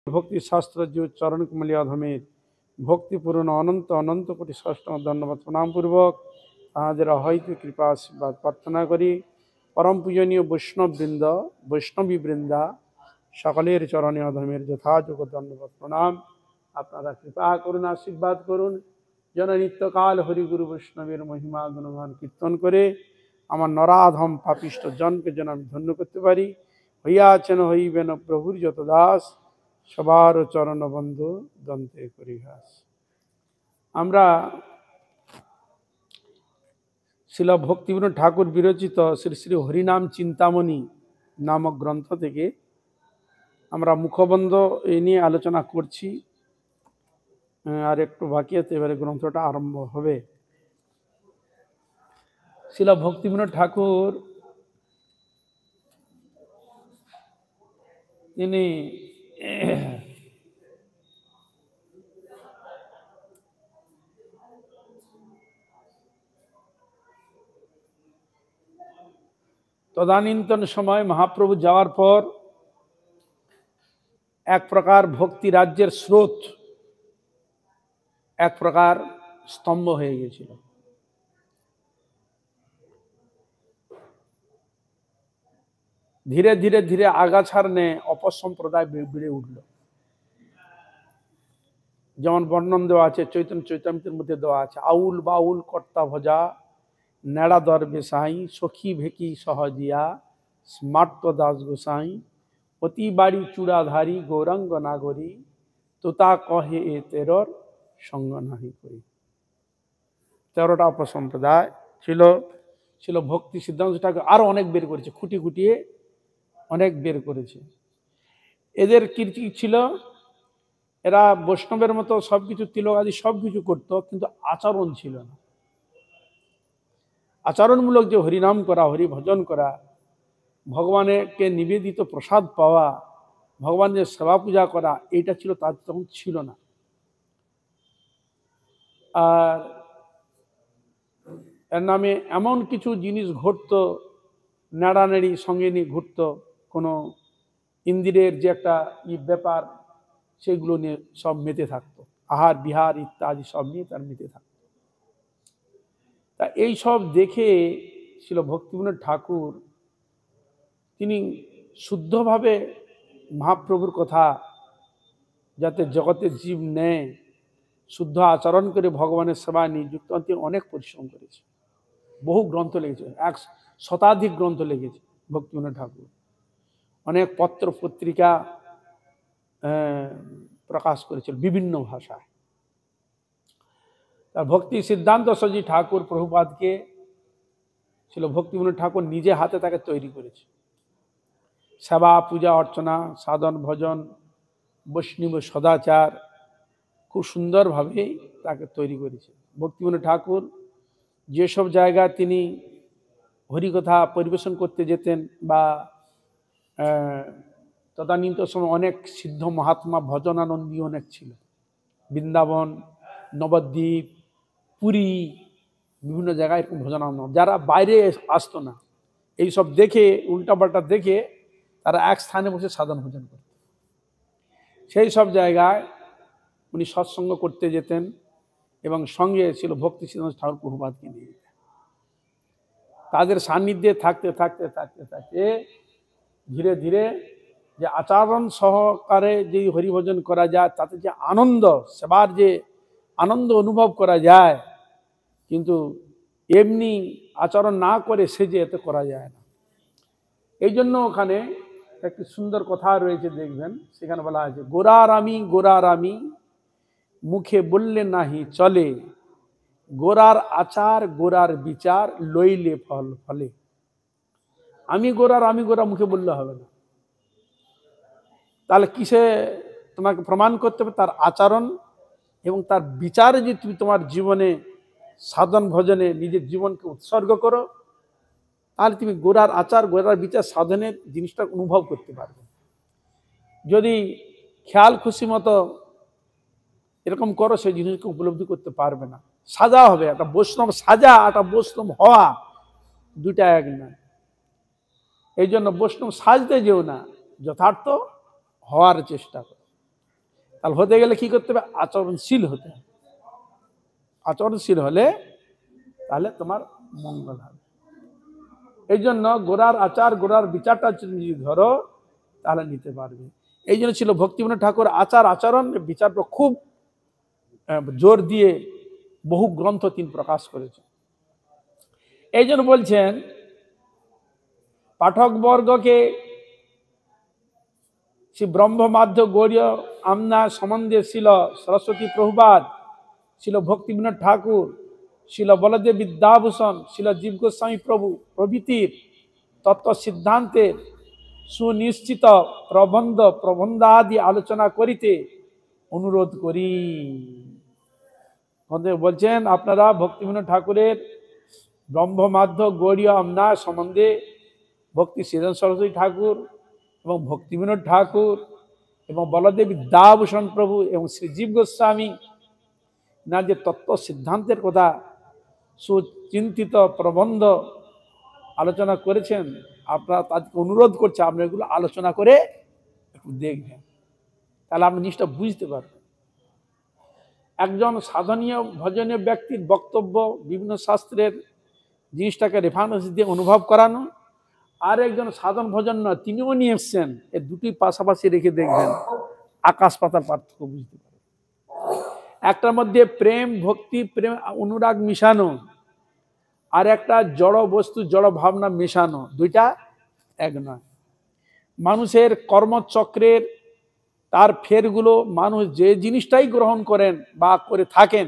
ভক্তি শাস্ত্র যে চরণ কমলী অধমের ভক্তিপূর্ণ অনন্ত অনন্ত কোটি ষষ্ঠ ধন্যবাদ প্রণাম পূর্বক তাহাদের হয়তো কৃপা আশীর্বাদ প্রার্থনা করি। পরম পূজনীয় বৈষ্ণববৃন্দ বৈষ্ণবী বৃন্দা সকলের চরণে অধমের যথাযোগ্য ধন্যবাদ প্রণাম। আপনারা কৃপা করুন, আশীর্বাদ করুন, যেন নিত্যকাল হরিগুরু বৈষ্ণবের মহিমা গুণগান কীর্তন করে আমার নরাধম পাপিষ্ট জনকে যেন আমি ধন্য করতে পারি। হইয়াছেন হইবেন প্রভুর যত দাস, সবার চরণ বন্ধু দন্তে করিহাস। আমরা শিল ভক্তিবিনোদ ঠাকুর বিরচিত শ্রী শ্রী হরিনাম চিন্তামণি নামক গ্রন্থ থেকে আমরা মুখবন্ধ এই নিয়ে আলোচনা করছি। আর একটু বাকি আছে, এবারে গ্রন্থটা আরম্ভ হবে। শিল ভক্তিবিনোদ ঠাকুর তিনি তদানীন্তন সময় মহাপ্রভু যাওয়ার পর এক প্রকার ভক্তি রাজ্যের স্রোত এক প্রকার স্তম্ভ হয়ে গেছিল। ধীরে ধীরে ধীরে আগাছার নে অপসম্প্রদায় বেড়ে উঠল। যেমন বর্ণন দেওয়া আছে চৈতন্য চৈতামৃতের মধ্যে দেওয়া আছে, আউল বাউল কর্তা ভজা নেড়া দর বেসাই সখী ভেকি সহজিয়া স্মার্ত দাস গোসাই অতি বাড়ি চূড়াধারী গৌরাঙ্গ নাগরী তোতা কহে এ তেরর সঙ্গ নাহি করি। 13টা অপসম্প্রদায় ছিল ভক্তি সিদ্ধান্ত ঠাকুর আরো অনেক বের করেছে, খুঁটি খুঁটিয়ে অনেক বের করেছে। এদের কীর্তি ছিল, এরা বৈষ্ণবের মতো সবকিছু তিলক আদি সবকিছু করত, কিন্তু আচরণ ছিল না। আচরণমূলক যে হরিনাম করা, হরি ভজন করা, ভগবানকে নিবেদিত প্রসাদ পাওয়া, ভগবানের সেবা পূজা করা, এইটা ছিল তাদের তখন ছিল না। আর এর নামে এমন কিছু জিনিস ঘটত, নেড়ানেড়ি সঙ্গে নিয়ে ঘুরত, কোনো ইন্দ্রিয়ের যে একটা ব্যাপার, সেগুলো নিয়ে সব মেতে থাকতো, আহার বিহার ইত্যাদি সব নিয়ে তার মেতে থাকতো। তা এই সব দেখে ছিল ভক্তিবিনোদ ঠাকুর তিনি শুদ্ধভাবে মহাপ্রভুর কথা যাতে জগতের জীব নেয়, শুদ্ধ আচরণ করে ভগবানের সেবায় নিযুক্ত, তিনি অনেক পরিশ্রম করেছে। বহু গ্রন্থ লিখেছে, 1 শতাধিক গ্রন্থ লিখেছে ভক্তিবিনোদ ঠাকুর। অনেক পত্র পত্রিকা প্রকাশ করেছিল বিভিন্ন ভাষায়। তার ভক্তি সিদ্ধান্ত সজি ঠাকুর প্রভুপাদকে ছিল ভক্তিবিনোদ ঠাকুর নিজে হাতে তাকে তৈরি করেছে। সেবা পূজা অর্চনা সাধন ভজন বৈষ্ণব সদাচার খুব সুন্দরভাবে তাকে তৈরি করেছে। ভক্তিবিনোদ ঠাকুর যেসব জায়গায় তিনি হরিকথা পরিবেশন করতে যেতেন, বা তদানীন্তন সময় অনেক সিদ্ধ মহাত্মা ভজনানন্দী অনেক ছিল, বৃন্দাবন, নবদ্বীপ, পুরী, বিভিন্ন জায়গায় এরকম ভজনানন্দ, যারা বাইরে আসতো না, এইসব দেখে উল্টাপাল্টা দেখে তারা এক স্থানে বসে সাধন ভজন করত। সেই সব জায়গায় উনি সৎসঙ্গ করতে যেতেন এবং সঙ্গে ছিল ভক্তি সিদ্ধান্ত ঠাকুর প্রভুপাদকে নিয়ে যেতেন। তাদের সান্নিধ্যে থাকতে থাকতে থাকতে থাকতে ধীরে ধীরে যে আচরণ সহকারে যে হরিভজন করা যায়, তাতে যে আনন্দ, সেবার যে আনন্দ অনুভব করা যায়, কিন্তু এমনি আচরণ না করে সেজে এতে করা যায় না। এই জন্য ওখানে একটি সুন্দর কথা রয়েছে, দেখবেন সেখানে বলা আছে, গোরার আমি মুখে বললে নাহি চলে, গোরার আচার গোরার বিচার লইলে ফল ফলে। আমি গোরা মুখে বললে হবে না, তাহলে কিসে তোমাকে প্রমাণ করতে হবে? তার আচরণ এবং তার বিচারে যে তুমি তোমার জীবনে সাধন ভজনে নিজের জীবনকে উৎসর্গ করো, তাহলে তুমি গোরার আচার গোরার বিচার সাধনের জিনিসটা অনুভব করতে পারবে। যদি খেয়াল খুশি মতো এরকম করো, সেই জিনিসকে উপলব্ধি করতে পারবে না। সাজা হবে, একটা বৈষ্ণব সাজা, একটা বৈষ্ণব হওয়া, দুইটা এক না। এই জন্য বৈষ্ণব সাজতে যেও না, যথার্থ হওয়ার চেষ্টা করো। তাহলে হতে গেলে কি করতে হবে? আচরণশীল হতে হবে। আচরণশীল হলে তাহলে তোমার মঙ্গল হবে। এই জন্য গোড়ার আচার গোড়ার বিচারটা যদি ধরো তাহলে নিতে পারবে। এই জন্য ছিল ভক্তিবিনোদ ঠাকুর আচার আচরণ বিচার খুব জোর দিয়ে বহু গ্রন্থ তিনি প্রকাশ করেছেন। এই জন্য বলছেন পাঠকবর্গকে শ্রী ব্রহ্মমাধ্য গৌরীয় আমনা সম্বন্ধে ছিল সরস্বতী প্রভুপাদ, ছিল ভক্তিবিনোদ ঠাকুর, ছিল বলদেব বিদ্যাভূষণ, ছিল জীব গোস্বামী প্রভু প্রভৃতির তত্ত্ব সিদ্ধান্তের সুনিশ্চিত প্রবন্ধাদি আলোচনা করিতে অনুরোধ করি। বলছেন আপনারা ভক্তিবিনোদ ঠাকুরের ব্রহ্মমাধ্য গৌরীয় আমনা সম্বন্ধে ভক্তি সৃজন সরস্বতী ঠাকুর এবং ভক্তিবিনোদ ঠাকুর এবং বলদেব বিদ্যাভূষণ প্রভু এবং শ্রীজীব গোস্বামী না যে তত্ত্ব সিদ্ধান্তের কথা সুচিন্তিত প্রবন্ধ আলোচনা করেছেন, আপনারা তাদেরকে অনুরোধ করছে আপনারা এগুলো আলোচনা করে একটু দেখবেন, তাহলে আপনি জিনিসটা বুঝতে পারবেন। একজন সাধনীয় ভজনীয় ব্যক্তির বক্তব্য বিভিন্ন শাস্ত্রের জিনিসটাকে রেফারেন্স দিয়ে অনুভব করানো, আর একজন সাধন ভজন নয় তিনিও নিয়ে এসছেন, এর দুটি পাশাপাশি রেখে দেখবেন আকাশ পাতাল পার্থক্য বুঝতে পারবেন। একটার মধ্যে প্রেম ভক্তি প্রেম অনুরাগ মিশানো, আর একটা জড় বস্তু জড় ভাবনা মেশানো, দুইটা এক নয়। মানুষের কর্মচক্রের তার ফেরগুলো মানুষ যে জিনিসটাই গ্রহণ করেন বা করে থাকেন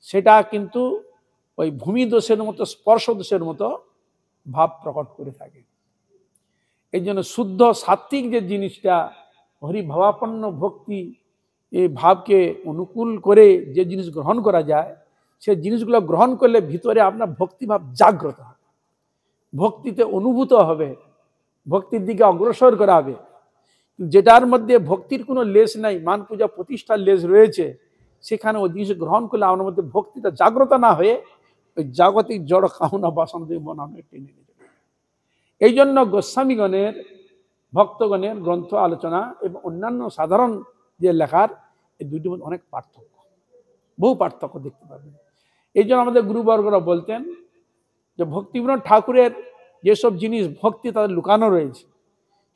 সেটা কিন্তু ওই ভূমি দোষের মতো স্পর্শ দোষের মতো ভাব প্রকট করে থাকে। এই জন্য শুদ্ধ সাত্ত্বিক যে জিনিসটা হরিভাবাপন্ন ভক্তি এই ভাবকে অনুকূল করে যে জিনিস গ্রহণ করা যায় সেই জিনিসগুলো গ্রহণ করলে ভিতরে আপনার ভক্তিভাব জাগ্রত হবে, ভক্তিতে অনুভূত হবে, ভক্তির দিকে অগ্রসর করা হবে। যেটার মধ্যে ভক্তির কোনো লেশ নাই, মান পূজা প্রতিষ্ঠার লেশ রয়েছে, সেখানে ওই জিনিস গ্রহণ করলে আমার মধ্যে ভক্তিটা জাগ্রত না হয়ে ওই জাগতিক জড় কামনা বাসনা দিয়ে মনে টেনে নিয়ে যাবে। এই জন্য গোস্বামীগণের ভক্তগণের গ্রন্থ আলোচনা এবং অন্যান্য সাধারণ যে লেখার এই দুইটির মধ্যে অনেক পার্থক্য, বহু পার্থক্য দেখতে পাবেন। এই জন্য আমাদের গুরুবর্গরা বলতেন যে ভক্তিবিনোদ ঠাকুরের যেসব জিনিস ভক্তি তাদের লুকানো রয়েছে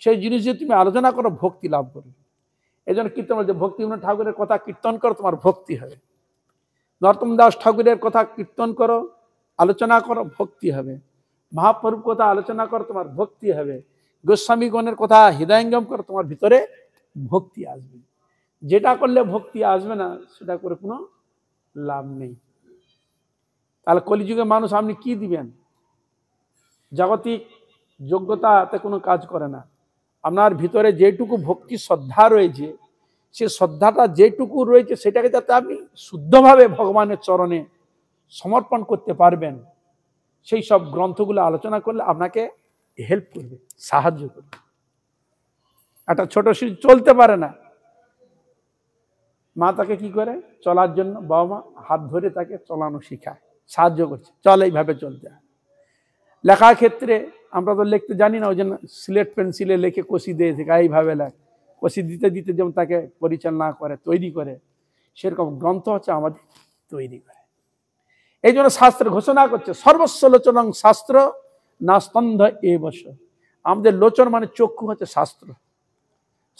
সেই জিনিস যদি তুমি আলোচনা করো ভক্তি লাভ করবে। এই জন্য কীর্তন বলছে ভক্তিবিনোদ ঠাকুরের কথা কীর্তন করো তোমার ভক্তি হবে, নরোত্তম দাস ঠাকুরের কথা কীর্তন করো আলোচনা করো ভক্তি হবে, মহাপ্রভুর কথা আলোচনা করো তোমার ভক্তি হবে, গোস্বামীগণের কথা হৃদয়ঙ্গম করো তোমার ভিতরে ভক্তি আসবে। যেটা করলে ভক্তি আসবে না সেটা করে কোনো লাভ নেই। তাহলে কলিযুগে মানুষ আপনি কি দিবেন? জাগতিক যোগ্যতাতে কোনো কাজ করে না। আপনার ভিতরে যেটুকু ভক্তি শ্রদ্ধা রয়েছে সে শ্রদ্ধাটা যেটুকু রয়েছে সেটাকে যাতে আপনি শুদ্ধভাবে ভগবানের চরণে সমর্পণ করতে পারবেন, সেই সব গ্রন্থগুলো আলোচনা করলে আপনাকে হেল্প করবে, সাহায্য করবে। একটা ছোট শিশু চলতে পারে না, মা তাকে কি করে চলার জন্য বাবা মা হাত ধরে তাকে চলানো শেখায়, সাহায্য করছে, চল এইভাবে চলতে হয়। লেখার ক্ষেত্রে আমরা তো লিখতে জানি না, ওই জন্য সিলেট পেন্সিলে লিখে কষি দিয়ে শেখা, এইভাবে লেখ, কষি দিতে দিতে যেমন তাকে পরিচালনা করে তৈরি করে, সেরকম গ্রন্থ হচ্ছে আমাদের তৈরি করে। এই জন্য শাস্ত্র ঘোষণা করছে সর্বস্ব লোচনং শাস্ত্র না স্তন্ধ এ বস। আমাদের লোচন মানে চক্ষু হচ্ছে শাস্ত্র,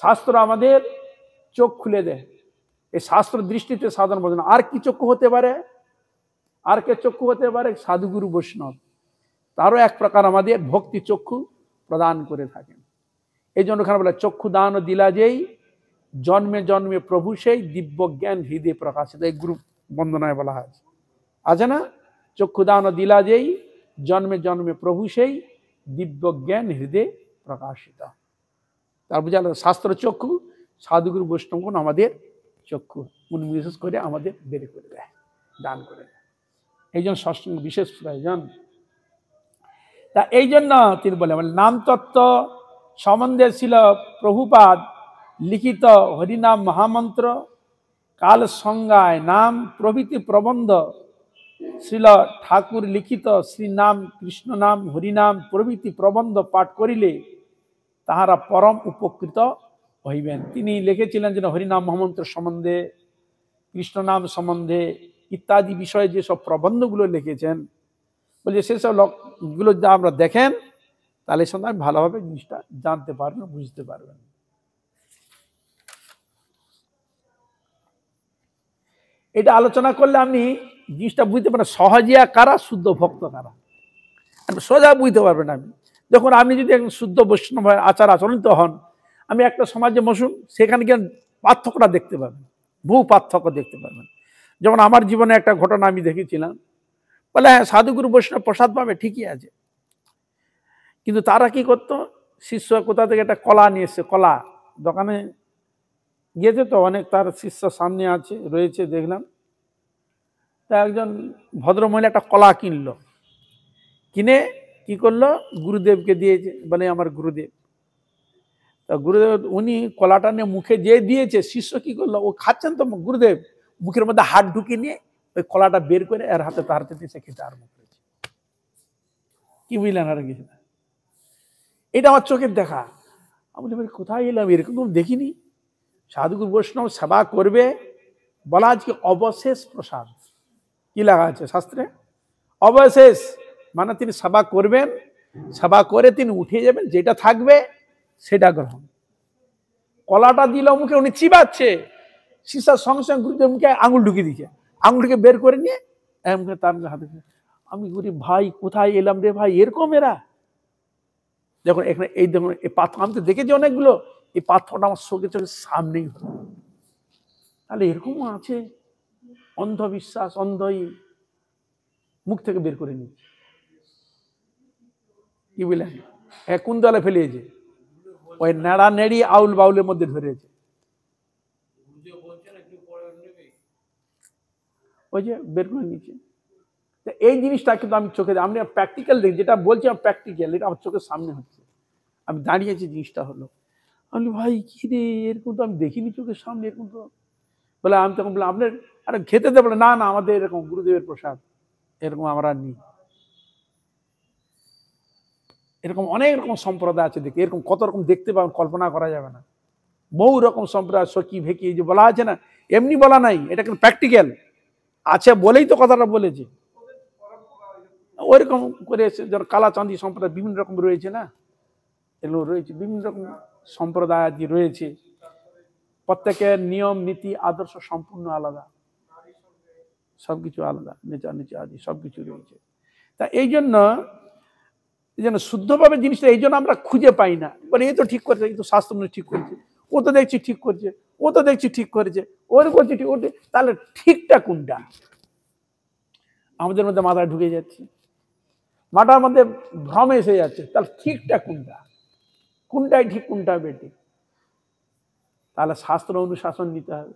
শাস্ত্র আমাদের চোখ খুলে দেয়। এই শাস্ত্র দৃষ্টিতে সাধারণ বোঝে না। আর কি চক্ষু হতে পারে? আর কে চক্ষু হতে পারে? সাধুগুরু বৈষ্ণব, তারও এক প্রকার আমাদের ভক্তি চক্ষু প্রদান করে থাকেন। এই জন্য ওখানে বলে চক্ষু দান দিলা যেই জন্মে জন্মে প্রভু সেই দিব্য জ্ঞান হৃদয় প্রকাশিত, এই গুরু বন্দনায় বলা হয় আছে না, চক্ষু দান দিলা যেই জন্মে জন্মে প্রভু সেই দিব্য জ্ঞান হৃদয় প্রকাশিত। তার বোঝা শাস্ত্র চক্ষু, সাধুগুরু বৈষ্ণবগণ আমাদের চক্ষু বিশেষ করে আমাদের বের করে দেয়, দান করে দেয়। এই জন্য সৎসঙ্গ বিশেষ প্রয়োজন। তা এই জন্য তিনি বলে নাম তত্ত্ব সম্বন্ধে ছিল প্রভুপাদ লিখিত হরিনাম মহামন্ত্র, কাল সংজ্ঞায় নাম প্রভৃতি প্রবন্ধ শ্রীল ঠাকুর লিখিত শ্রীনাম কৃষ্ণ নাম হরিনাম প্রভৃতি প্রবন্ধ পাঠ করিলে তাহারা পরম উপকৃত হইবেন। তিনি লিখেছিলেন যে হরিনাম মহামন্ত্র সম্বন্ধে, কৃষ্ণ নাম সম্বন্ধে ইত্যাদি বিষয়ে যেসব প্রবন্ধগুলো লিখেছেন, বলছে সেসব গুলো যদি আমরা দেখেন তাহলে সন্ধ্যা ভালোভাবে জিনিসটা জানতে পারবেন, বুঝতে পারবেন। এটা আলোচনা করলে আপনি জিনিসটা বুঝতে পারেন সহজিয়া কারা, শুদ্ধ ভক্ত কারা, সোজা বুঝতে পারবেন। আমি যখন আপনি যদি একজন শুদ্ধ বৈষ্ণব আচার আচরণিত হন, আমি একটা সমাজে বসুন, সেখানে গিয়ে পার্থক্যটা দেখতে পাবেন, বহু পার্থক্য দেখতে পাবেন। যেমন আমার জীবনে একটা ঘটনা আমি দেখেছিলাম, বলে হ্যাঁ সাধুগুরু বৈষ্ণব প্রসাদ পাবে ঠিকই আছে, কিন্তু তারা কি করতো, শিষ্য কোথা থেকে একটা কলা নিয়ে এসছে, কলা দোকানে গিয়েছে তো অনেক, তার শিষ্য সামনে আছে রয়েছে দেখলাম, তা একজন ভদ্রমহিলা একটা কলা কিনলো, কিনে কি করলো, গুরুদেবকে দিয়েছে, বলে আমার গুরুদেব। তা গুরুদেব উনি কলাটা নিয়ে মুখে যে দিয়েছে, শিষ্য কি করলো, ও খাচ্ছেন তো গুরুদেব মুখের মধ্যে হাত ঢুকিয়ে নিয়ে ওই কলাটা বের করে এর হাতে তার হাতে দিয়েছে, খেতে আরম্ভ করেছে। কি বুঝলেন আর কিছু না, এটা আমার চোখের দেখা। আমি বলি কোথায় এলাম, এরকম দেখিনি। সাধুগুরু বৈষ্ণব সেবা করবে, বলা আজকে অবশেষ প্রসাদ, কি লেখা আছে শাস্ত্রে, অবশেষ মানে তিনি সেবা করবেন, সেবা করে তিনি উঠে যাবেন, যেটা থাকবে সেটা গ্রহণ। কলাটা দিল মুখে, উনি চিবাচ্ছে, শিষ্যার সঙ্গে সঙ্গে গুরুদেব মুখে আঙুল ঢুকিয়ে দিচ্ছে, আঙুল ঢুকে বের করে নিয়ে তার হাতে। আমি বলি ভাই কোথায় এলাম রে ভাই, এরকম এরা। দেখুন এখানে এই দেখুন এই পাথর, আমি তো দেখেছি অনেকগুলো, এই পাথরটা আমার চোখে চোখের সামনেই হলো। তাহলে এরকমও আছে অন্ধবিশ্বাস, অন্ধই মুখ থেকে বের করে নিচ্ছে। কি বললেন, কোন দলে ফেলিয়েছে, ওই নেড়া নেড়ি আউল বাউলের মধ্যে ধরেছে, ওই যে বের করে নিচ্ছে। এই জিনিসটা কিন্তু আমি চোখে, আমি প্র্যাকটিক্যাল দেখি, যেটা বলছি আমি প্র্যাকটিক্যাল, এটা আমার চোখের সামনে হচ্ছে, আমি দাঁড়িয়েছি, জিনিসটা হলো। আমি ভাই কি রে, এরকম তো আমি দেখিনি চোখের সামনে, এরকম তো। বলে আমি তখন বললাম আপনার আরে খেতে দেবো না, না আমাদের এরকম গুরুদেবের প্রসাদ, এরকম আমরা নিই। এরকম অনেক রকম সম্প্রদায় আছে, দেখি এরকম কত রকম দেখতে পাবেন, কল্পনা করা যাবে না। বহু রকম সম্প্রদায়, সখী ভেকি যে বলা আছে না, এমনি বলা নাই, এটা কিন্তু প্র্যাকটিক্যাল আছে বলেই তো কথাটা বলেছে। ওইরকম করে ধর কালাচাঁদি সম্প্রদায় বিভিন্ন রকম রয়েছে না, এগুলো রয়েছে, বিভিন্ন রকম সম্প্রদায় আদি রয়েছে, প্রত্যেকের নিয়ম নীতি আদর্শ সম্পূর্ণ আলাদা, সবকিছু আলাদা, নেচার নিচে আদি সবকিছু রয়েছে। তা এই জন্য শুদ্ধভাবে জিনিসটা এই জন্য আমরা খুঁজে পাই না, বলে এই তো ঠিক করছে, এই তো শাস্ত্র ঠিক করছে, ও তো দেখছি ঠিক করছে, ও তো দেখছি ঠিক করেছে, ওর করছে ঠিক, ওটা তাহলে ঠিকটা কোনটা আমাদের মধ্যে মাথায় ঢুকে যাচ্ছে, মাথার মধ্যে ভ্রম এসে যাচ্ছে, তাহলে ঠিকটা কোনটা, কোনটাই ঠিক কোনটা বেঠিক। তাহলে শাস্ত্র অনুশাসন নিতে হবে।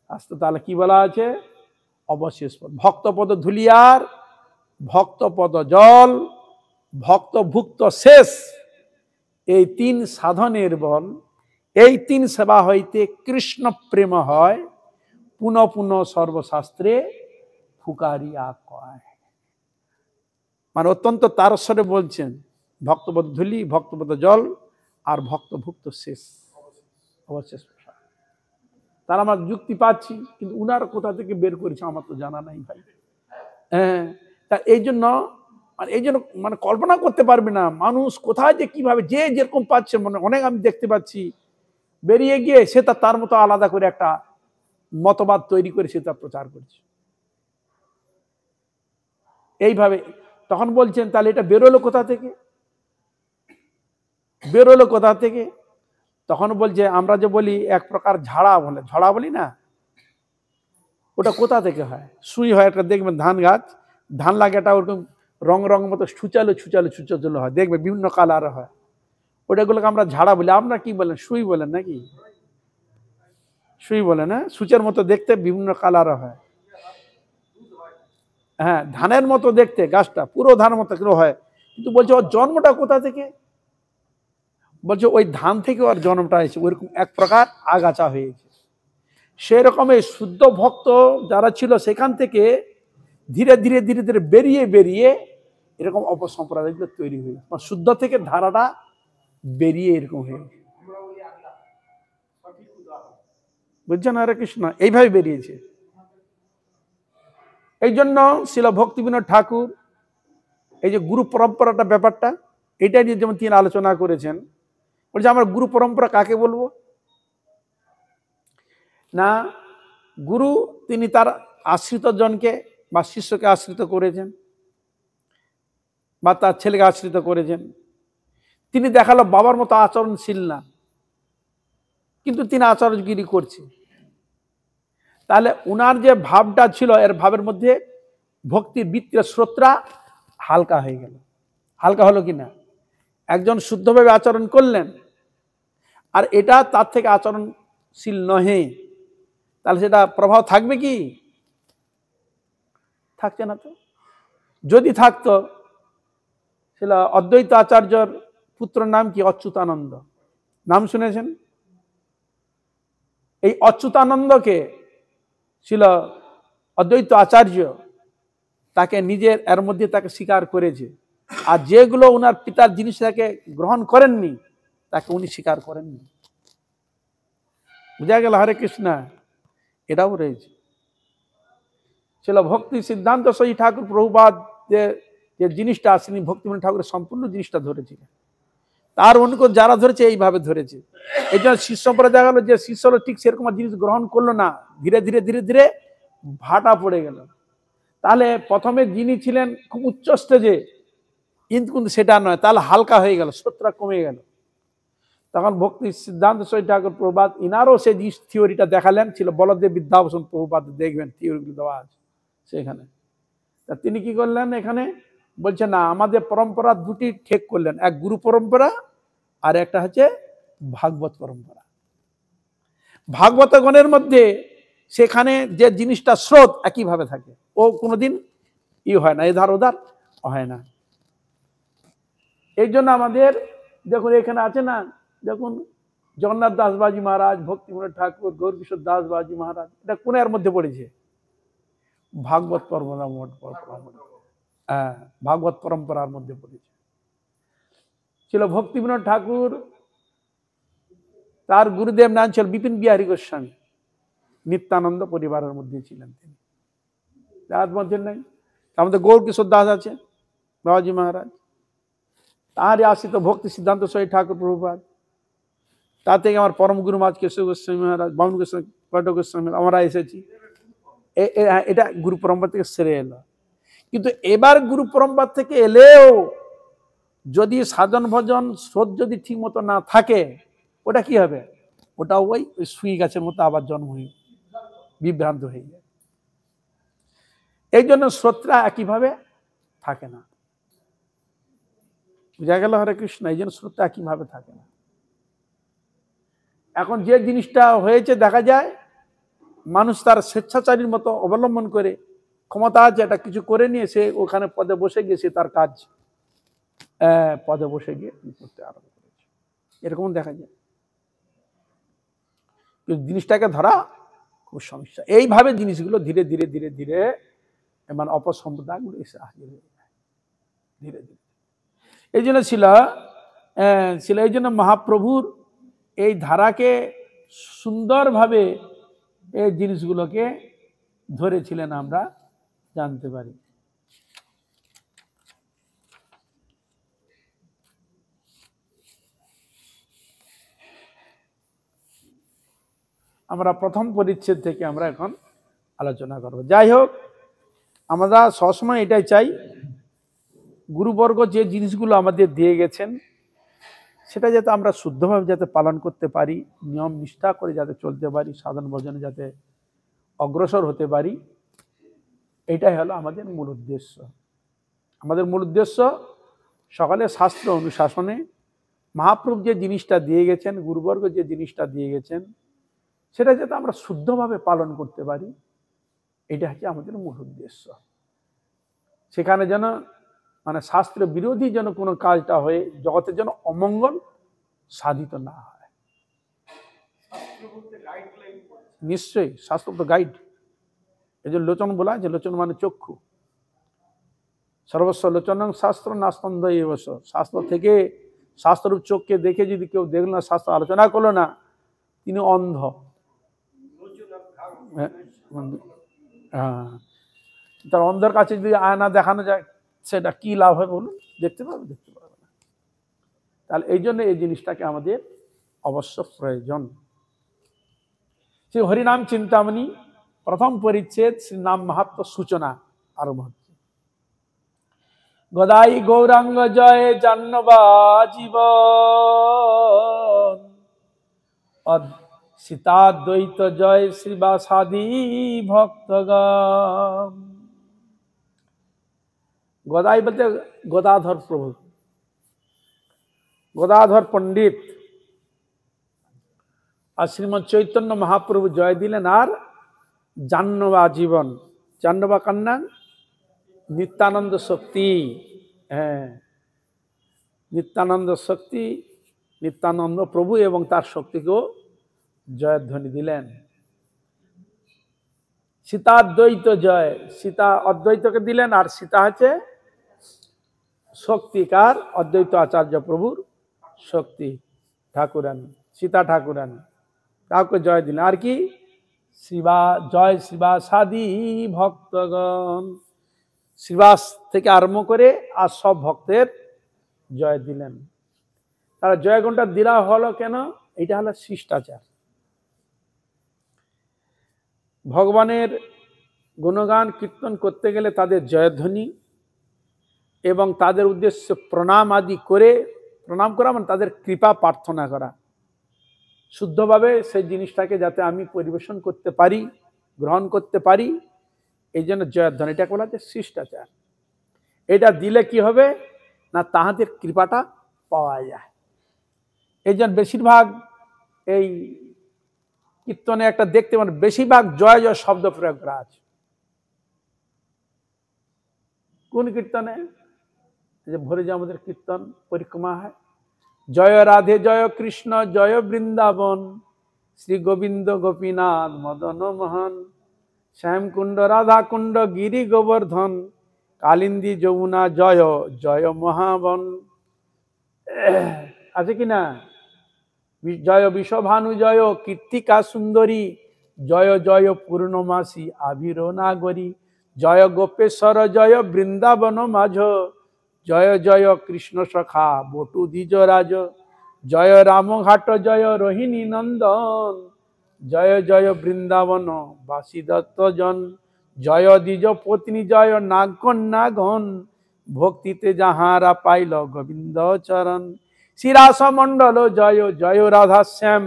শাস্ত্র তাহলে কি বলা আছে, অবশেষ পদ, ভক্তপদ ধুলিয়ার, ভক্তপদ জল, ভক্তভুক্ত শেষ, এই তিন সাধনের বল, এই তিন সেবা হইতে কৃষ্ণ প্রেম হয়, পুনঃ পুনঃ সর্বশাস্ত্রে ফুকারিয়া কয়। মানে অত্যন্ত তারস্বরে বলছেন, ভক্তপদ ধুলি, ভক্তপদ জল, আর ভক্তভুক্ত শেষ, অবশেষ প্রসাদ। তার আমরা যুক্তি পাচ্ছি, কিন্তু উনার কোথা থেকে বের করেছে আমার তো জানা নাই ভাই। হ্যাঁ, তা এই জন্য মানে কল্পনা করতে পারবে না মানুষ কোথায় যে কিভাবে যে যেরকম পাচ্ছে, মানে অনেক আমি দেখতে পাচ্ছি বেরিয়ে গিয়ে সে তার মতো আলাদা করে একটা মতবাদ তৈরি করে সে তা প্রচার করছে এইভাবে। তখন বলছেন তাহলে এটা বেরোলো কোথা থেকে, বেরোলো কোথা থেকে? তখন বলছে আমরা যে বলি এক প্রকার ঝাড়া বলে, ঝাড়া বলি না, ওটা কোথা থেকে হয়, সুই হয় একটা, দেখবেন ধান গাছ, ধান লাগাটা ওরকম রং রং মতো ছুচালো ছুচালো ছুচালো হয়, দেখবে বিভিন্ন কালার হয়, ওটাগুলোকে আমরা ঝাড়া বলি। আপনারা কি বলেন, সুই বলেন নাকি? সুই বলেন, হ্যাঁ, সূচের মতো দেখতে, বিভিন্ন কালার হয়। হ্যাঁ, ধানের মতো দেখতে, গাছটা পুরো ধানের মতো হয়, কিন্তু বলছে ওর জন্মটা কোথা থেকে? বলছে ওই ধান থেকে ওর জন্মটা এসেছে, ওইরকম এক প্রকার আগাছা হয়েছে। সেরকম এই শুদ্ধ ভক্ত যারা ছিল সেখান থেকে ধীরে ধীরে ধীরে ধীরে বেরিয়ে বেরিয়ে এরকম অপসম্প্রদায়গুলো তৈরি হয়ে, শুদ্ধ থেকে ধারাটা বেরিয়ে এরকম হয়ে। বুঝছেন? হরে কৃষ্ণ, এইভাবে বেরিয়েছে। এই জন্য শিল ভক্তিবিনোদ ঠাকুর এই যে গুরু পরম্পরাটা ব্যাপারটা, এটা নিয়ে যেমন তিনি আলোচনা করেছেন, বলছে আমরা গুরু পরম্পরা কাকে বলবো না, গুরু তিনি তার আশ্রিত জনকে বা শিষ্যকে আশ্রিত করেছেন বা তার ছেলেকে আশ্রিত করেছেন। তিনি দেখালো বাবার মতো আচরণশীল না, কিন্তু তিনি আচরণগিরি করছে। তাহলে উনার যে ভাবটা ছিল, এর ভাবের মধ্যে ভক্তির বৃত্তের স্রোতটা হালকা হয়ে গেল। হালকা হলো কি না? একজন শুদ্ধভাবে আচরণ করলেন, আর এটা তার থেকে আচরণশীল নহে, তাহলে সেটা প্রভাব থাকবে কি? থাকছে না তো। যদি থাকতো, সেটা অদ্বৈত আচার্যর পুত্র নাম কি? অচ্যুতানন্দ। নাম শুনেছেন? এই অচ্যুতানন্দকে ছিল অদ্বৈত আচার্য তাকে নিজের এর মধ্যে তাকে স্বীকার করেছে, আর যেগুলো ওনার পিতার জিনিস তাকে গ্রহণ করেননি তাকে উনি স্বীকার করেননি। বুঝা গেল? হরে কৃষ্ণ। এটাও রয়েছে। ছিল ভক্তি সিদ্ধান্ত সই ঠাকুর প্রভুপাদ যে জিনিসটা আসেনি, ভক্তিবিনোদ ঠাকুরের সম্পূর্ণ জিনিসটা ধরেছিলেন। তার অনেক যারা ধরেছে এইভাবে ধরেছে। এই জন্য শিষ্য পরে দেখা গেল যে শিষ্য ঠিক সেরকম জিনিস গ্রহণ করলো না, ধীরে ধীরে ধীরে ধীরে ভাটা পড়ে গেল। তাহলে প্রথমে যিনি ছিলেন খুব উচ্চ স্টেজে, কিন্তু সেটা নয়, তাহলে হালকা হয়ে গেল, স্রোতটা কমে গেল। তখন ভক্তি সিদ্ধান্ত সই ঠাকুর প্রভুপাদ ইনারও সেই থিওরিটা দেখালেন। ছিল বলদেব বিদ্যাভূষণ প্রভুপাদ, দেখবেন থিওরিগুলো দেওয়া আছে সেখানে। তা তিনি কি করলেন এখানে? বলছে না, আমাদের পরম্পরা দুটি ঠিক করলেন, এক গুরু পরম্পরা আর একটা হচ্ছে ভাগবত পরম্পরা। ভাগবত গণের মধ্যে সেখানে যে জিনিসটা স্রোত একইভাবে থাকে, ও কোনোদিন হয় না, এধার ওধার হয় না। এই জন্য আমাদের দেখুন এখানে আছে না, দেখুন জগন্নাথ দাস বাজি মহারাজ, ভক্তিবিনোদ ঠাকুর, গৌরকিশোর দাস বাজি মহারাজ, এটা কোন এর মধ্যে পড়েছে? ভাগবত পরম্পরা। হ্যাঁ, ভাগবত পরম্পরার মধ্যে পড়েছে। ছিল ভক্তিবিনোদ ঠাকুর, তার গুরুদেব নাম ছিল বিপিন বিহারী গোস্বামী, নিত্যানন্দ পরিবারের মধ্যে ছিলেন তিনি, তার মধ্যে নেই। আমাদের গৌরকিশোর দাস আছে বাবাজি মহারাজ, তারই আশ্রিত ভক্তি সিদ্ধান্ত সই ঠাকুর প্রভুপাদ, তার থেকে আমার পরম গুরু মাঝ কেশব গোস্বামী মহারাজ, বামন গোস্বামী, পাঠক গোস্বামী, আমরা এসেছি। এটা গুরু পরম্পরা থেকে সেরে এলো। কিন্তু এবার গুরু পরম্পরা থেকে এলেও যদি সাধন ভজন স্রোত যদি ঠিক মতো না থাকে, ওটা কি হবে? ওটা ওই সুই গাছের মতো আবার জন্ম হয়ে বিভ্রান্ত হয়ে যায়। এই জন্য স্রোতটা একইভাবে থাকে না। বুঝা গেল? হরে কৃষ্ণ। এই জন্য স্রোতটা একইভাবে থাকে না। এখন যে জিনিসটা হয়েছে, দেখা যায় মানুষ তার স্বেচ্ছাচারীর মতো অবলম্বন করে, ক্ষমতা আছে এটা কিছু করে নিয়ে সে ওখানে পদে বসে গিয়ে সে তার কাজ পদে বসে গিয়ে করতে আরম্ভ করেছে, এরকম দেখা যায়। জিনিসটাকে ধরা খুব সমস্যা। এইভাবে জিনিসগুলো ধীরে ধীরে ধীরে ধীরে মানে অপসম্পদাগুলো এসে হাজির হয়ে যায় ধীরে ধীরে। এই জন্য ছিল এই জন্য মহাপ্রভুর এই ধারাকে সুন্দরভাবে এই জিনিসগুলোকে ধরেছিলেন, আমরা জানতে পারি। আমরা প্রথম পরিচ্ছেদ থেকে আমরা এখন আলোচনা করব। যাই হোক, আমরা সবসময় এটাই চাই, গুরুবর্গ যে জিনিসগুলো আমাদের দিয়ে গেছেন সেটা যাতে আমরা শুদ্ধভাবে যাতে পালন করতে পারি, নিয়ম নিষ্ঠা করে যাতে চলতে পারি, সাধন ভজনে যাতে অগ্রসর হতে পারি, এটাই হলো আমাদের মূল উদ্দেশ্য। আমাদের মূল উদ্দেশ্য সকালে শাস্ত্র অনুশাসনে মহাপ্রভু যে জিনিসটা দিয়ে গেছেন, গুরুবর্গ যে জিনিসটা দিয়ে গেছেন, সেটা যাতে আমরা শুদ্ধভাবে পালন করতে পারি, এটা হচ্ছে আমাদের মূল উদ্দেশ্য। সেখানে যেন মানে শাস্ত্র বিরোধী যেন কোনো কাজটা হয়ে জগতের যেন অমঙ্গল সাধিত না হয়। নিশ্চয়ই শাস্ত্র তো গাইড। এই যে লোচন বলা আছে, লোচন মানে চক্ষু, সর্বস্ব লোচনং শাস্ত্র নাস্তন্ধ এবস। শাস্ত্র থেকে শাস্ত্ররূপ চোখকে দেখে যদি কেউ দেখল না, শাস্ত্র আলোচনা করলো না, তিনি অন্ধ। হ্যাঁ, তার অন্ধের কাছে যদি আয়না দেখানো যায় সেটা কি লাভ হয় বলুন? দেখতে পাবে? দেখতে পাবে না। তাহলে এই জন্য এই জিনিসটাকে আমাদের অবশ্য প্রয়োজন। শ্রী হরিনাম চিন্তামণি প্রথম পরিচ্ছেদ শ্রী নাম মাহাত্ম্য সূচনা আরম্ভ হচ্ছে। গদাই গৌরাঙ্গ জয় জাহ্নবা জীবন, সীতাদ্বৈত জয় শ্রীবাসাদি ভক্তগণ। গদাই বলতে গদাধর প্রভু, গদাধর পণ্ডিত আর শ্রীমৎ চৈতন্য মহাপ্রভু জয় দিলেন। আর জাহ্নবা জীবন, জাহ্নবা কন্যা নিত্যানন্দ শক্তি, হ্যাঁ নিত্যানন্দ শক্তি, নিত্যানন্দ প্রভু এবং তার শক্তিকেও জয়ধ্বনি দিলেন। সীতাদ্বৈত জয়, সীতা অদ্বৈতকে দিলেন, আর সীতা হচ্ছে শক্তিকার অদ্বৈত আচার্য প্রভুর শক্তি ঠাকুরানী, সীতা ঠাকুরানী, কাউকে জয় দিলেন। আর কি জয় শ্রীবাসাদি ভক্তগণ, শ্রীবাস থেকে আরম্ভ করে আর সব ভক্তের জয় দিলেন। তারা জয়গুণটা দিলা হলো কেন? এটা হলো শিষ্টাচার। ভগবানের গুণগান কীর্তন করতে গেলে তাদের জয়ধ্বনি এবং তাদের উদ্দেশ্যে প্রণাম আদি করে, প্রণাম করা মানে তাদের কৃপা প্রার্থনা করা, শুদ্ধভাবে সেই জিনিসটাকে যাতে আমি পরিবেশন করতে পারি, গ্রহণ করতে পারি, এই জন্য জয়ধ্বনি, এটা বলা হচ্ছে শিষ্টাচার। এটা দিলে কি হবে না, তাহাদের কৃপাটা পাওয়া যায়। এই জন্য বেশিরভাগ এই কীর্তনে একটা দেখতে মানে বেশিরভাগ জয় জয় শব্দ প্রয়োগ করা আছে। কোন কীর্তনে? যে ভোরে যে আমাদের কীর্তন পরিক্রমা হয়, জয় রাধে জয় কৃষ্ণ জয় বৃন্দাবন, শ্রী গোবিন্দ গোপীনাথ মদন মোহন, শ্যামকুণ্ড রাধাকুণ্ড গিরি গোবর্ধন, কালিন্দী যমুনা জয় জয় মহাবন, আছে কিনা? জয় বিশ্বভানু জয় কীর্তিকা সুন্দরী, জয় জয় পূর্ণমাসী আবির নাগরী, জয় গোপেশ্বর জয় বৃন্দাবন মাঝ, জয় জয় কৃষ্ণ সখা বটু দ্বিজ রাজ, জয় রামঘাট জয় রোহিণী নন্দন, জয় জয় বৃন্দাবন বাসী দত্তজন, জয় দ্বিজ পত্নী জয় নাগকন্যা ঘন, ভক্তিতে যাহারা পাইল গোবিন্দ চরণ, শ্রীরাস মণ্ডল জয় জয় রাধা শ্যাম,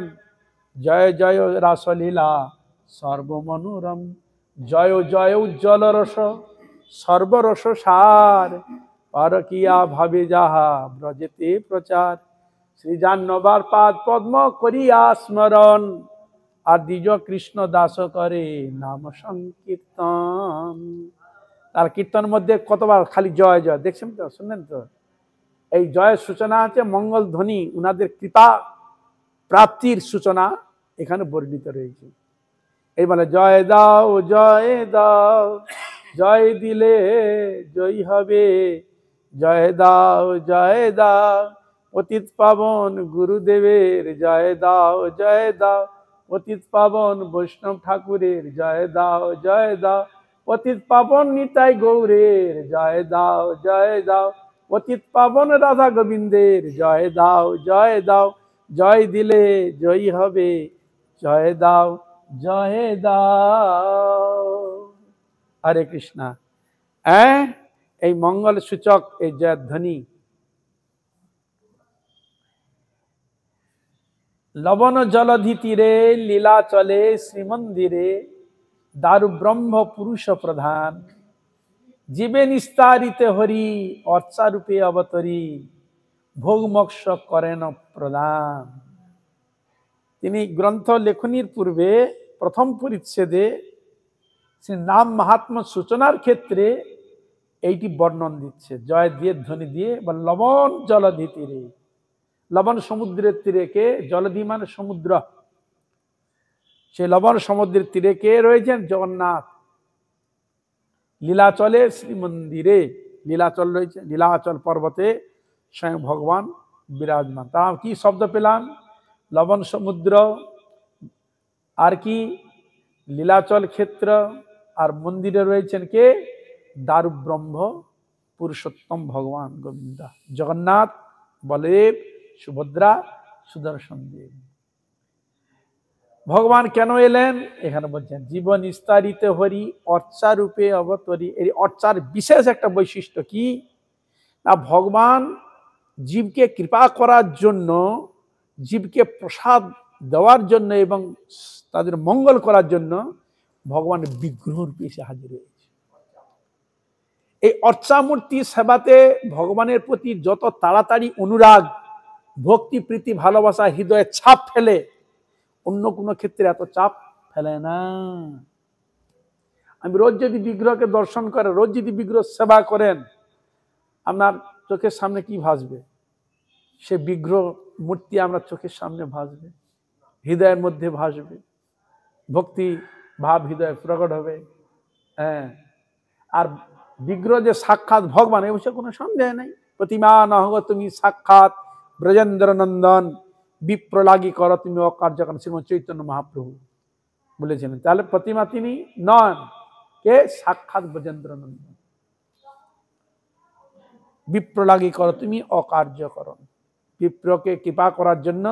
জয় জয় রাসলীলা সর্বমনোরম, জয় জয় উজ্জ্বল রস সর্বরস সার, পারকিয়া ভাবে যাহা ব্রজেতে প্রচার, শ্রী জাহ্নবার পাদ পদ্ম করিয়া স্মরণ, আর দ্বিজ কৃষ্ণ দাস করে নাম সংকীর্তন। তার কীর্তন মধ্যে কতবার খালি জয় জয় দেখছেন তো, শুনলেন তো? এই জয়ের সূচনা আছে মঙ্গল ধ্বনি, উনাদের কৃপা প্রাপ্তির সূচনা এখানে বর্ণিত রয়েছে। এই বলে জয় দাও জয় দাও, জয় দিলে জয় হবে, জয় দাও জয় দাও, পতিত পাবন গুরুদেবের জয় দাও জয় দাও, পতিত পাবন বৈষ্ণব ঠাকুরের জয় দাও জয় দাও, পতিত পাবন নিতাই গৌরের জয় দাও জয় দাও, পতিত পাবন রাধা গোবিন্দের জয় দাও জয় দাও, জয় দিলে জয়ী হবে, জয় দাও জয় দাও। হরে কৃষ্ণা। এই মঙ্গল সূচক এই জয়ধ্বনি। লবণ জলধি তীরে লীলা চলে শ্রীমন্দিরে, দারু ব্রহ্ম পুরুষ প্রধান, জীবে নিস্তারিতে হরি অর্চারূপে অবতরী, ভোগ মোক্ষ করেন প্রদান। তিনি গ্রন্থ লেখনির পূর্বে প্রথম পরিচ্ছেদে শ্রী নাম মাহাত্ম্য সূচনার ক্ষেত্রে এইটি বর্ণন দিচ্ছে, জয় দিয়ে ধ্বনি দিয়ে, বা লবণ জলধি তীরে, লবণ সমুদ্রের তীরে কে, জলধি মানে সমুদ্র, সে লবণ সমুদ্রের তীরে কে রয়েছেন? জগন্নাথ। লীলাচলে শ্রীমন্দিরে, লীলাচল রয়েছে, লীলাচল পর্বতে স্বয়ং ভগবান বিরাজমান। তা কি শব্দ পেলাম? লবণ সমুদ্র, আর কি লীলাচল ক্ষেত্র আর মন্দিরে রয়েছেন কে? দারু ব্রহ্ম পুরুষোত্তম ভগবান গোবিন্দ, জগন্নাথ, বলদেব, সুভদ্রা, সুদর্শন দেব। ভগবান কেন এলেন? এখানে বলছেন জীবন বিস্তারিত হরি অর্চা রূপে অবতরী। এই অর্চার বিশেষ একটা বৈশিষ্ট্য কি না, ভগবান জীবকে কৃপা করার জন্য, জীবকে প্রসাদ দেওয়ার জন্য এবং তাদের মঙ্গল করার জন্য ভগবান বিগ্রহ রূপে এসে হাজির হয়েছে। এই অর্চামূর্তি সেবাতে ভগবানের প্রতি যত তাড়াতাড়ি অনুরাগ, ভক্তি, প্রীতি, ভালোবাসা হৃদয়ে ছাপ ফেলে, অন্য কোনো ক্ষেত্রে এত চাপ ফেলে না। আমি রোজ যদি বিগ্রহকে দর্শন করে, রোজ যদি বিগ্রহ সেবা করেন, আপনার চোখের সামনে কি ভাসবে? সে বিগ্রহ মূর্তি আপনার চোখের সামনে ভাসবে, হৃদয়ের মধ্যে ভাসবে, ভক্তি ভাব হৃদয়ে প্রকট হবে। হ্যাঁ, আর বিগ্রহ যে সাক্ষাৎ ভগবান, এ বিষয়ে কোনো সন্দেহ নেই। প্রতিমা নহগ তুমি সাক্ষাৎ ব্রজেন্দ্র নন্দন, বিপ্রলাগী কর তুমি অকার্যকরণ, শ্রীমৎ চৈতন্য মহাপ্রভু বলেছিলেন। তাহলে প্রতিমা তিনি নন, কে? সাক্ষাৎ ব্রজেন্দ্র নন্দন। বিপ্রলাগী কর তুমি অকার্যকরণ, বিপ্রকে কৃপা করার জন্য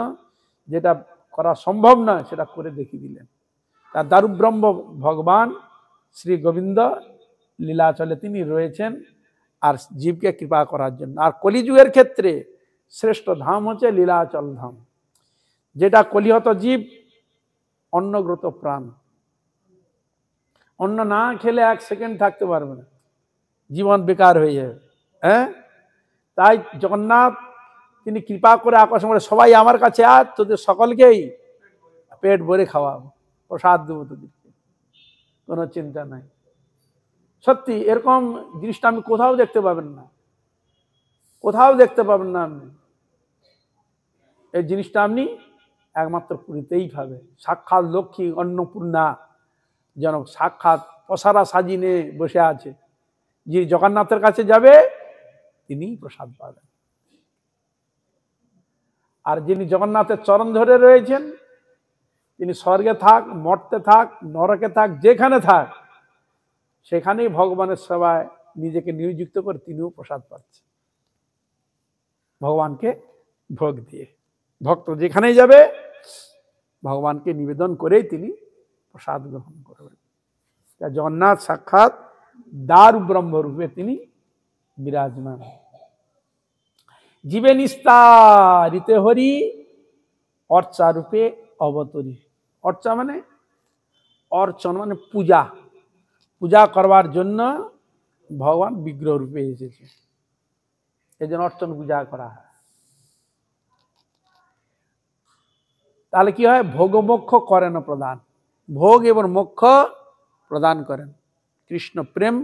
যেটা করা সম্ভব নয় সেটা করে দেখিয়ে দিলেন। তার দারু ব্রহ্ম ভগবান শ্রী গোবিন্দ লীলাচলে তিনি রয়েছেন আর জীবকে কৃপা করার জন্য। আর কলিযুগের ক্ষেত্রে শ্রেষ্ঠ ধাম হচ্ছে লীলাচল ধাম, যেটা কলিহত জীব অন্নগ্রত প্রাণ, অন্ন না খেলে এক সেকেন্ড থাকতে পারবে না, জীবন বেকার হয়ে যাবে। হ্যাঁ, তাই জগন্নাথ তিনি কৃপা করে আকাশ বলে সবাই আমার কাছে আজ, তোদের সকলকেই পেট ভরে খাওয়াবো, প্রসাদ দেবো তোদেরকে, কোনো চিন্তা নাই। সত্যি এরকম জিনিসটা আমি কোথাও দেখতে পাবেন না, কোথাও দেখতে পাবেন না আপনি। এই জিনিসটা আপনি একমাত্র পুরীতেই পাবে। সাক্ষাৎ লক্ষ্মী অন্নপূর্ণা যেন সাক্ষাৎ পসারা সাজিয়ে বসে আছে, যে জগন্নাথের কাছে যাবে তিনি প্রসাদ পাবেন। আর যিনি জগন্নাথের চরণ ধরে রয়েছেন, তিনি স্বর্গে থাক, মর্তে থাক, নরকে থাক, যেখানে থাক, সেখানেই ভগবানের সেবায় নিজেকে নিয়োজিত করে তিনিও প্রসাদ পাচ্ছেন ভগবানকে ভোগ দিয়ে। ভক্ত যেখানেই যাবে ভগবানকে নিবেদন করেই তিনি প্রসাদ গ্রহণ করবেন। জগন্নাথ সাক্ষাৎ দারু ব্রহ্মরূপে তিনি বিরাজমান। জীবে নিস্তারিতে হরি অর্চা রূপে অবতরী। অর্চা মানে অর্চন, মানে পূজা, পূজা করবার জন্য ভগবান বিগ্রহ রূপে এসেছে, এই জন্য অর্চন পূজা করা হয়। তাহলে কি হয়? ভোগ মোক্ষ করেন প্রদান, ভোগ এবং মোক্ষ প্রদান করেন, কৃষ্ণ প্রেম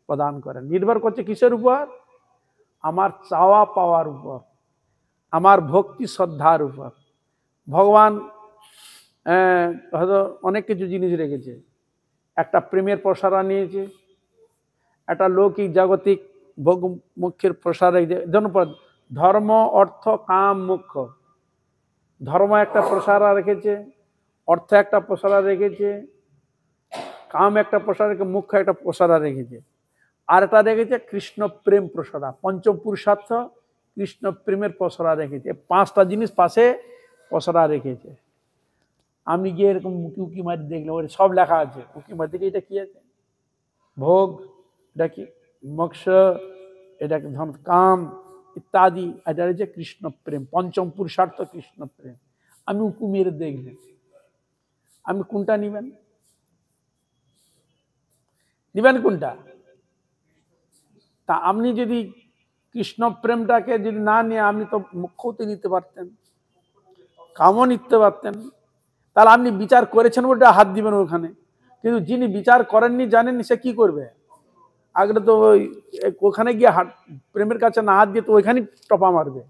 প্রদান করেন। নির্ভর করছে কিসের উপর? আমার চাওয়া পাওয়ার উপর, আমার ভক্তি শ্রদ্ধার উপর। ভগবান হয়তো অনেক কিছু জিনিস রেখেছে, একটা প্রেমের প্রসারা নিয়েছে, একটা লৌকিক জাগতিক ভোগ মুখ্যের প্রসার রেখেছে। ধর্ম, অর্থ, কাম, মোক্ষ। ধর্ম একটা প্রসারা রেখেছে, অর্থ একটা প্রসারা রেখেছে, কাম একটা প্রসারা রেখে, মোক্ষ একটা প্রসারা রেখেছে। আর একটা রেখেছে কৃষ্ণ প্রেম প্রসারা, পঞ্চম পুরুষার্থ কৃষ্ণ প্রেমের প্রসারা রেখেছে। পাঁচটা জিনিস পাশে প্রসারা রেখেছে। আমি গিয়ে এরকম উকি মারি দেখলাম, ওর সব লেখা আছে। উকি মারি দেখে এটা কি আছে? ভোগ, এটা কি মোক্ষ, এটা ধন, কাম ইত্যাদি। এটা রয়েছে কৃষ্ণ প্রেম, পঞ্চম পুরুষার্থ কৃষ্ণ প্রেম। আমি উকি মেরে দেখলেন, আমি কোনটা নিবেন? নিবেন কোনটা? তা আপনি যদি কৃষ্ণ প্রেমটাকে যদি না নিয়ে আপনি তো মুখ্যতে নিতে পারতেন, কামও নিতে পারতেন। তাহলে আপনি বিচার করেছেন ওটা হাত দিবেন ওখানে, কিন্তু যিনি বিচার করেননি, জানেননি, সে কি করবে? আগে তো ওখানে গিয়ে প্রেমের কাছে না হাত দিয়ে তো ওইখানেই টপা মারবে।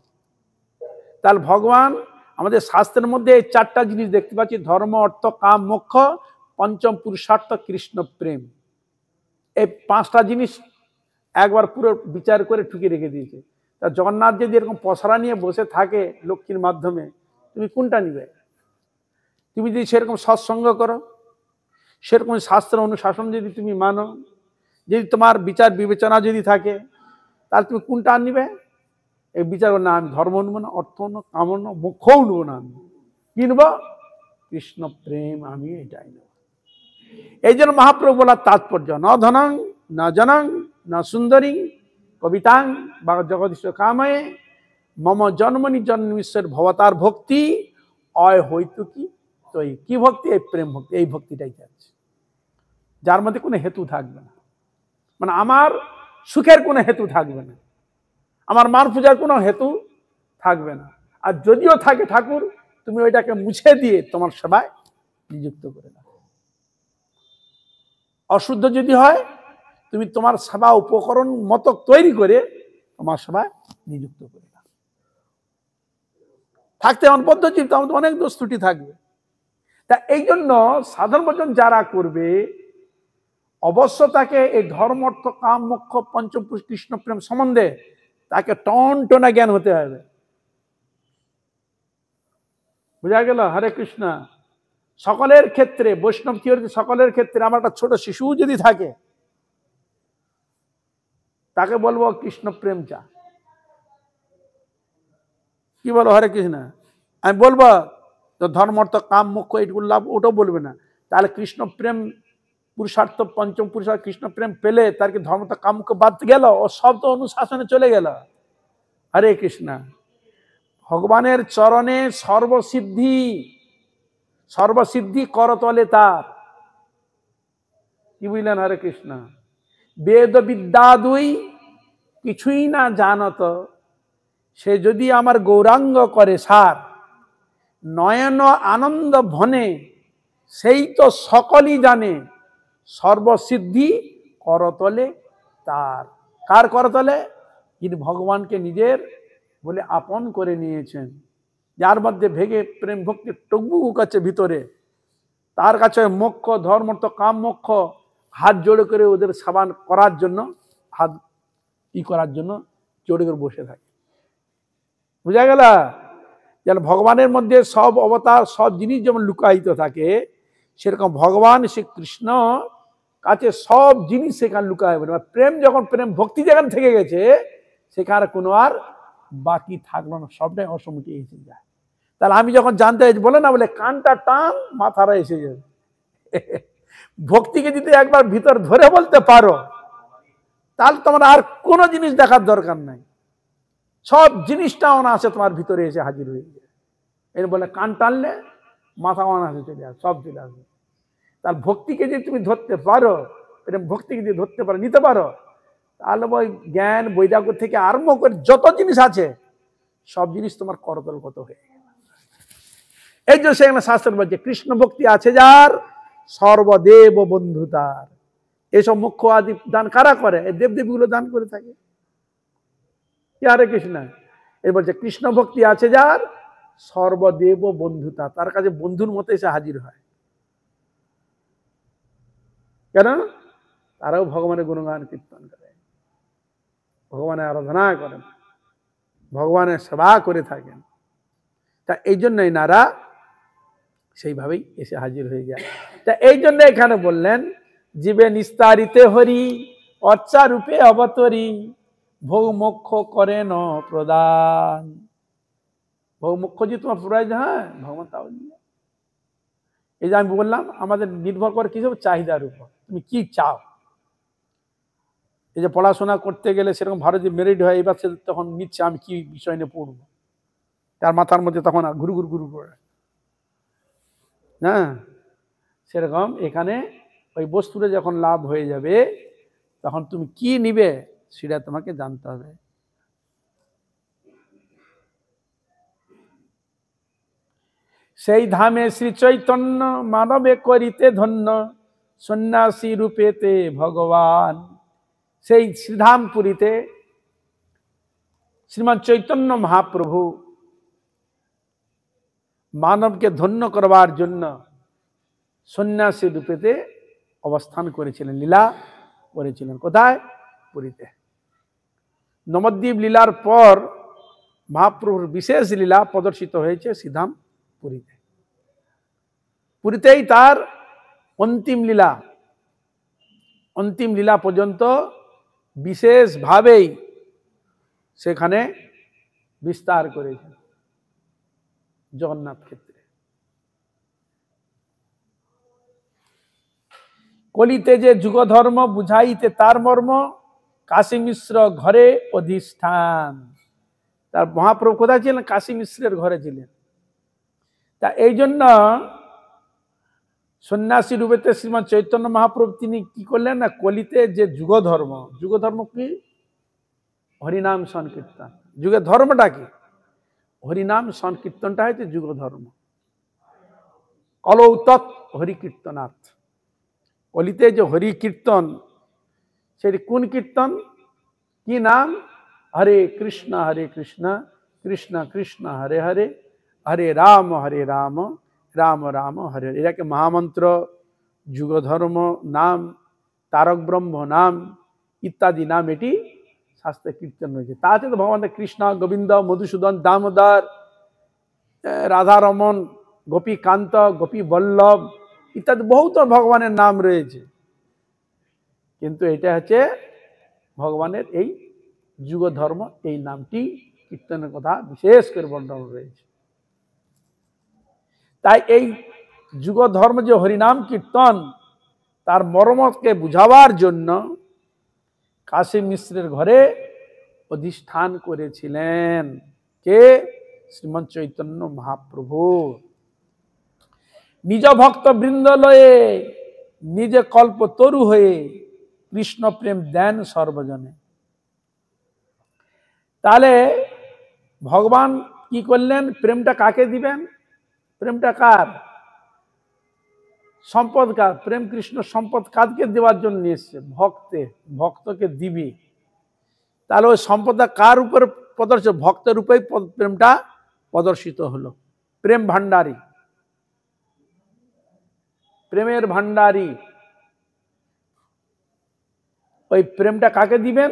তাহলে ভগবান আমাদের শাস্ত্রের মধ্যে এই চারটা জিনিস দেখতে পাচ্ছি, ধর্ম, অর্থ, কাম, মোক্ষ, পঞ্চম পুরুষার্থ কৃষ্ণ প্রেম। এই পাঁচটা জিনিস একবার পুরো বিচার করে ঠুকে রেখে দিয়েছে। তা জগন্নাথ যদি এরকম পসরা নিয়ে বসে থাকে লক্ষ্মীর মাধ্যমে, তুমি কোনটা নিবে? তুমি যদি সেরকম সৎসঙ্গ করো, সেরকম শাস্ত্র অনুশাসন যদি তুমি মানো, যদি তোমার বিচার বিবেচনা যদি থাকে, তাহলে তুমি কোনটা নিবে? এই বিচার না আমি ধর্ম নেবো না, অর্থ নেবো, কাম নেবো, মোক্ষও নেবো না, আমি কি নেবো? কৃষ্ণ প্রেম, আমি এটাই নেব। এই জন্য মহাপ্রভু বলার তাৎপর্য, ন ধনং না জনং না সুন্দরী কবিতাং বা জগদীশ কাময়ে মম জন্মনি জন্মেশ্বর ভবতার ভক্তি অয় হইতু কি তৈ। কি ভক্তি? এই প্রেম ভক্তি। এই ভক্তিটাই চাচ্ছে, যার মধ্যে কোনো হেতু থাকবে না, মানে আমার সুখের কোনো হেতু থাকবে না, আমার মার পূজার কোনো হেতু থাকবে না। আর যদিও থাকে ঠাকুর, তুমি ওইটাকে মুছে দিয়ে তোমার সেবায় নিযুক্ত করে দাও। অশুদ্ধ যদি হয়, তুমি তোমার সেবা উপকরণ মতো তৈরি করে তোমার সেবায় নিযুক্ত করে দাও। থাকতে এমন পদ্ধতি, তো অনেক দোষ ত্রুটি থাকবে। তা এই জন্য সাধারণ ভজন যারা করবে, অবশ্য তাকে এই ধর্ম অর্থ কাম মোক্ষ পঞ্চপুরুষ কৃষ্ণ প্রেম সম্বন্ধে তাকে টনটনা জ্ঞান হতে হবে। বুঝা গেল? হরে কৃষ্ণ। সকলের ক্ষেত্রে বৈষ্ণব থিওরিতে সকলের ক্ষেত্রে আমার একটা ছোট শিশু যদি থাকে, তাকে বলবো কৃষ্ণ প্রেম চা। কি বলো? হরে কৃষ্ণ। আমি বলবো তো ধর্ম অর্থ কাম মোক্ষ এইটুকু লাভ, ওটাও বলবে না। তাহলে কৃষ্ণ প্রেম পুরুষার্থ পঞ্চম পুরুষার্থ কৃষ্ণ প্রেম পেলে তার কি ধর্ম তো কাম মোক্ষ বাদ গেল? ও সব তো অনুশাসনে চলে গেল। হরে কৃষ্ণ। ভগবানের চরণে সর্বসিদ্ধি, সর্বসিদ্ধি করতলে তার। কি বুঝলেন? হরে কৃষ্ণ। বেদ বিদ্যা দুই কিছুই না জানত, সে যদি আমার গৌরাঙ্গ করে সার, নয়ন আনন্দ ভনে সেই তো সকলই জানে, সর্বসিদ্ধি করতলে তার। কার করতলে? যিনি ভগবানকে নিজের বলে আপন করে নিয়েছেন, যার মধ্যে ভেগে প্রেম ভক্তি টুকবুকু কাছে ভিতরে, তার কাছে মোক্ষ ধর্ম তো কাম মোক্ষ হাত জোড়ে করে ওদের সেবা করার জন্য, হাত করার জন্য জোড়ে করে বসে থাকে। বুঝা গেল? যেন ভগবানের মধ্যে সব অবতার সব জিনিস যেমন লুকায়িত থাকে, সেরকম ভগবান শ্রীকৃষ্ণ কাছে সব জিনিস সেখানে লুকায়। প্রেম যখন প্রেম ভক্তি যেখানে থেকে গেছে, সেখানে কোনো আর বাকি থাকলো না, সবটাই অসমুটি এসে যায়। তাহলে আমি যখন জানতে বলে না, বলে কানটা টান মাথারা এসে যাবে। ভক্তিকে যদি একবার ভিতর ধরে বলতে পারো, তাহলে তোমার আর কোনো জিনিস দেখার দরকার নাই, সব জিনিসটা অনায়াসে তোমার ভিতরে এসে হাজির হয়ে যায়। এর বলে কান টানলে মাথা অনায়াসে চলে আসে, সব চলে আসবে। তার ভক্তিকে যদি তুমি ধরতে পারো, ভক্তিকে যদি ধরতে পারো, নিতে পারো, তাহলে ওই জ্ঞান বৈরাগ্য থেকে আরম্ভ করে যত জিনিস আছে, সব জিনিস তোমার করতলগত হয়ে গেল। এই জন্য সেখানে শাস্ত্র বলছে কৃষ্ণ ভক্তি আছে যার, সর্বদেব বন্ধু তার। এসব মুখ্য আদি দান কারা করে? এই দেবদেবীগুলো দান করে থাকে। হরে কৃষ্ণ। এই বলছে কৃষ্ণ ভক্তি আছে যার, সর্বদেব বন্ধুতা, তার কাছে বন্ধুর মতো এসে হাজির হয়। কেন? তারাও ভগবানের গুণগান কীর্তন করে, ভগবানের আরাধনা করেন, ভগবানের সেবা করে থাকেন। তা এই জন্যই নারা সেইভাবেই এসে হাজির হয়ে যায়। তা এই জন্য এখানে বললেন জীবে নিস্তারিতে হরি, অর্চা রূপে অবতরী, ভোগ মোক্ষ করেন প্রদান। ভোগ মোক্ষ যে তোমার প্রয়োজন, হ্যাঁ ভগবান তাও দিলে। এই যে আমি বললাম আমাদের নির্ভর করে কি সব চাহিদার উপর, তুমি কি চাও। এই যে পড়াশোনা করতে গেলে সেরকম ভারতে মেরিট হয়, এবার সে তখন নিচ্ছে আমি কি বিষয় নিয়ে পড়বো, তার মাথার মধ্যে তখন ঘুরু ঘুরু ঘুরু করে। হ্যাঁ, সেরকম এখানে ওই বস্তুটা যখন লাভ হয়ে যাবে, তখন তুমি কি নিবে সেটা তোমাকে জানতে হবে। সেই ধামে শ্রী চৈতন্য মানবে করিতে ধন্য, সন্ন্যাসী রূপেতে ভগবান। সেই শ্রীধামপুরীতে শ্রীমান চৈতন্য মহাপ্রভু মানবকে ধন্য করবার জন্য সন্ন্যাসী রূপেতে অবস্থান করেছিলেন, লীলা করেছিলেন। কোথায়? পুরীতে। নবদ্বীপ লীলার পর মহাপ্রভুর বিশেষ লীলা প্রদর্শিত হয়েছে শ্রীধাম পুরীতে। পুরীতেই তার অন্তিম লীলা পর্যন্ত বিশেষভাবেই সেখানে বিস্তার করেছেন জগন্নাথ ক্ষেত্রে। কলিতে যে যুগ ধর্ম বুঝাইতে তার মর্ম, কাশী মিশ্র ঘরে অধিষ্ঠান। তার মহাপ্রভু কোথায় ছিলেন? কাশী মিশ্রের ঘরে ছিলেন। তা এই জন্য সন্ন্যাসী রূপেতে শ্রীমান চৈতন্য মহাপ্রভু তিনি কি করলেন না, কলিতে যে যুগ ধর্ম কি? হরিনাম সংকীর্তন। যুগের ধর্মটা কি? হরিনাম সংকীর্তনটা হচ্ছে যুগ ধর্ম। কলৌ তৎ হরিকীর্তনাথ। কলিতে যে হরি কীর্তন, সেটি কোন কীর্তন? কি নাম? হরে কৃষ্ণ কৃষ্ণ কৃষ্ণ হরে হরে, হরে রাম রাম রাম হরে হরে। এটাকে মহামন্ত্র, যুগধর্ম নাম, তারক ব্রহ্ম নাম ইত্যাদি নাম এটি শাস্ত্রে কীর্তন রয়েছে। তাতে তো ভগবান কৃষ্ণ, গোবিন্দ, মধুসূদন, দামোদর, রাধারমন, গোপীকান্ত, গোপী বল্লভ ইত্যাদি বহুত ভগবানের নাম রয়েছে। কিন্তু এটা হচ্ছে ভগবানের এই যুগ ধর্ম, এই নামটি কীর্তনের কথা বিশেষ করে বর্ণনা রয়েছে। তাই এই যুগ ধর্ম যে হরিনাম কীর্তন, তার মর্মকে বুঝাবার জন্য কাশী মিশ্রের ঘরে অধিষ্ঠান করেছিলেন কে? শ্রীমন্ত চৈতন্য মহাপ্রভু। নিজ ভক্ত বৃন্দ লয়ে নিজে কল্প তরু হয়ে কৃষ্ণ প্রেম দেন সর্বজনে। তাহলে ভগবান কি করলেন? প্রেমটা কাকে দিবেন? প্রেমটা কার? সম্পদ কার? প্রেম কৃষ্ণ সম্পদ কাকে দেওয়ার জন্য নিয়ে এসছে? ভক্তকে দিবি। তাহলে ওই সম্পদটা কার উপরে প্রদর্শিত? ভক্তের উপরেই প্রেমটা প্রদর্শিত হলো। প্রেম ভান্ডারী, প্রেমের ভান্ডারী। ওই প্রেমটা কাকে দিবেন?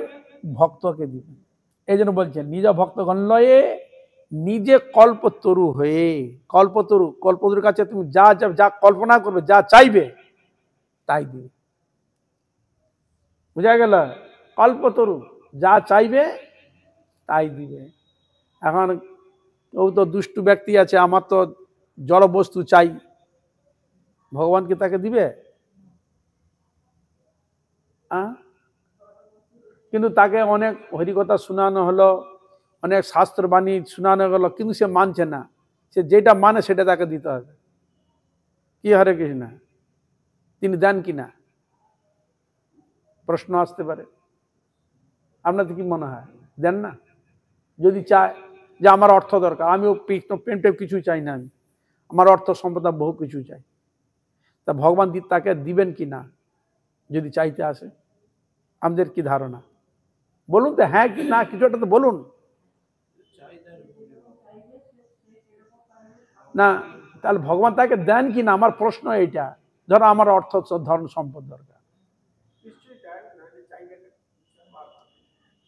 ভক্তকে দিবেন। এই জন্য বলছেন নিজ ভক্তগণ লয়ে নিজে কল্পতরু হয়ে। কল্পতরুর কাছে তুমি যা যা কল্পনা করবে, যা চাইবে তাই দিবে। বুঝা গেল? কল্পতরু, যা চাইবে তাই দিবে। এখন কেউ তো দুষ্টু ব্যক্তি আছে, আমার তো জড় বস্তু চাই, ভগবান কি তাকে দিবে? কিন্তু তাকে অনেক হরিকথা শোনানো হলো, অনেক শাস্ত্রবাণী শোনানো গেল, কিন্তু সে মানছে না। সে যেটা মানে সেটা তাকে দিতে হবে। কি হরে কৃষ্ণ, তিনি দেন কিনা প্রশ্ন আসতে পারে। আপনাদের কি মনে হয় দেন না? যদি চায় যে আমার অর্থ দরকার, আমিও প্রেম কিছু চাই না, আমি আমার অর্থ সম্পদা বহু কিছু চাই, তা ভগবান তাকে দিবেন কি না যদি চাইতে আসে? আমাদের কি ধারণা? বলুন তো, হ্যাঁ কি না, কিছু একটা তো বলুন না। তাহলে ভগবান তাকে দেন কি না, আমার প্রশ্ন এইটা। ধরো আমার অর্থ ধর্ম সম্পদ দরকার,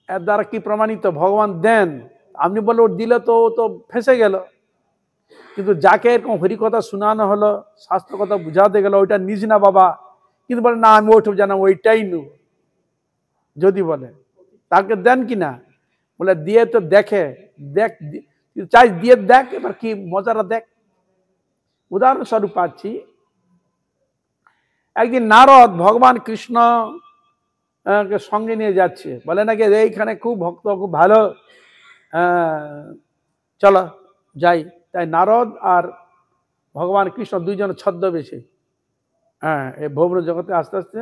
এর দ্বারা কি প্রমাণিত? ভগবান দেন। আপনি বলে ওর দিলে তো ও তো ফেঁসে গেল। কিন্তু যাকে এরকম হরিকথা শোনানো হলো, শাস্ত্র কথা বুঝাতে গেল, ওইটা নিজ না বাবা, কিন্তু বলে না আমি ওইসব জানা, ওইটাই নেব। যদি বলে তাকে দেন কি না? বলে দিয়ে তো দেখে, দেখ চাই দিয়ে দেখ, এবার কি মজাটা দেখ। উদাহরণস্বরূপ পাচ্ছি, একদিন নারদ ভগবান কৃষ্ণ সঙ্গে নিয়ে যাচ্ছে, বলে নাকি এইখানে খুব ভক্ত, খুব ভালো, চলো যাই। তাই নারদ আর ভগবান কৃষ্ণ দুইজন ছদ্মবেশে এই ভৌম জগতে আস্তে আস্তে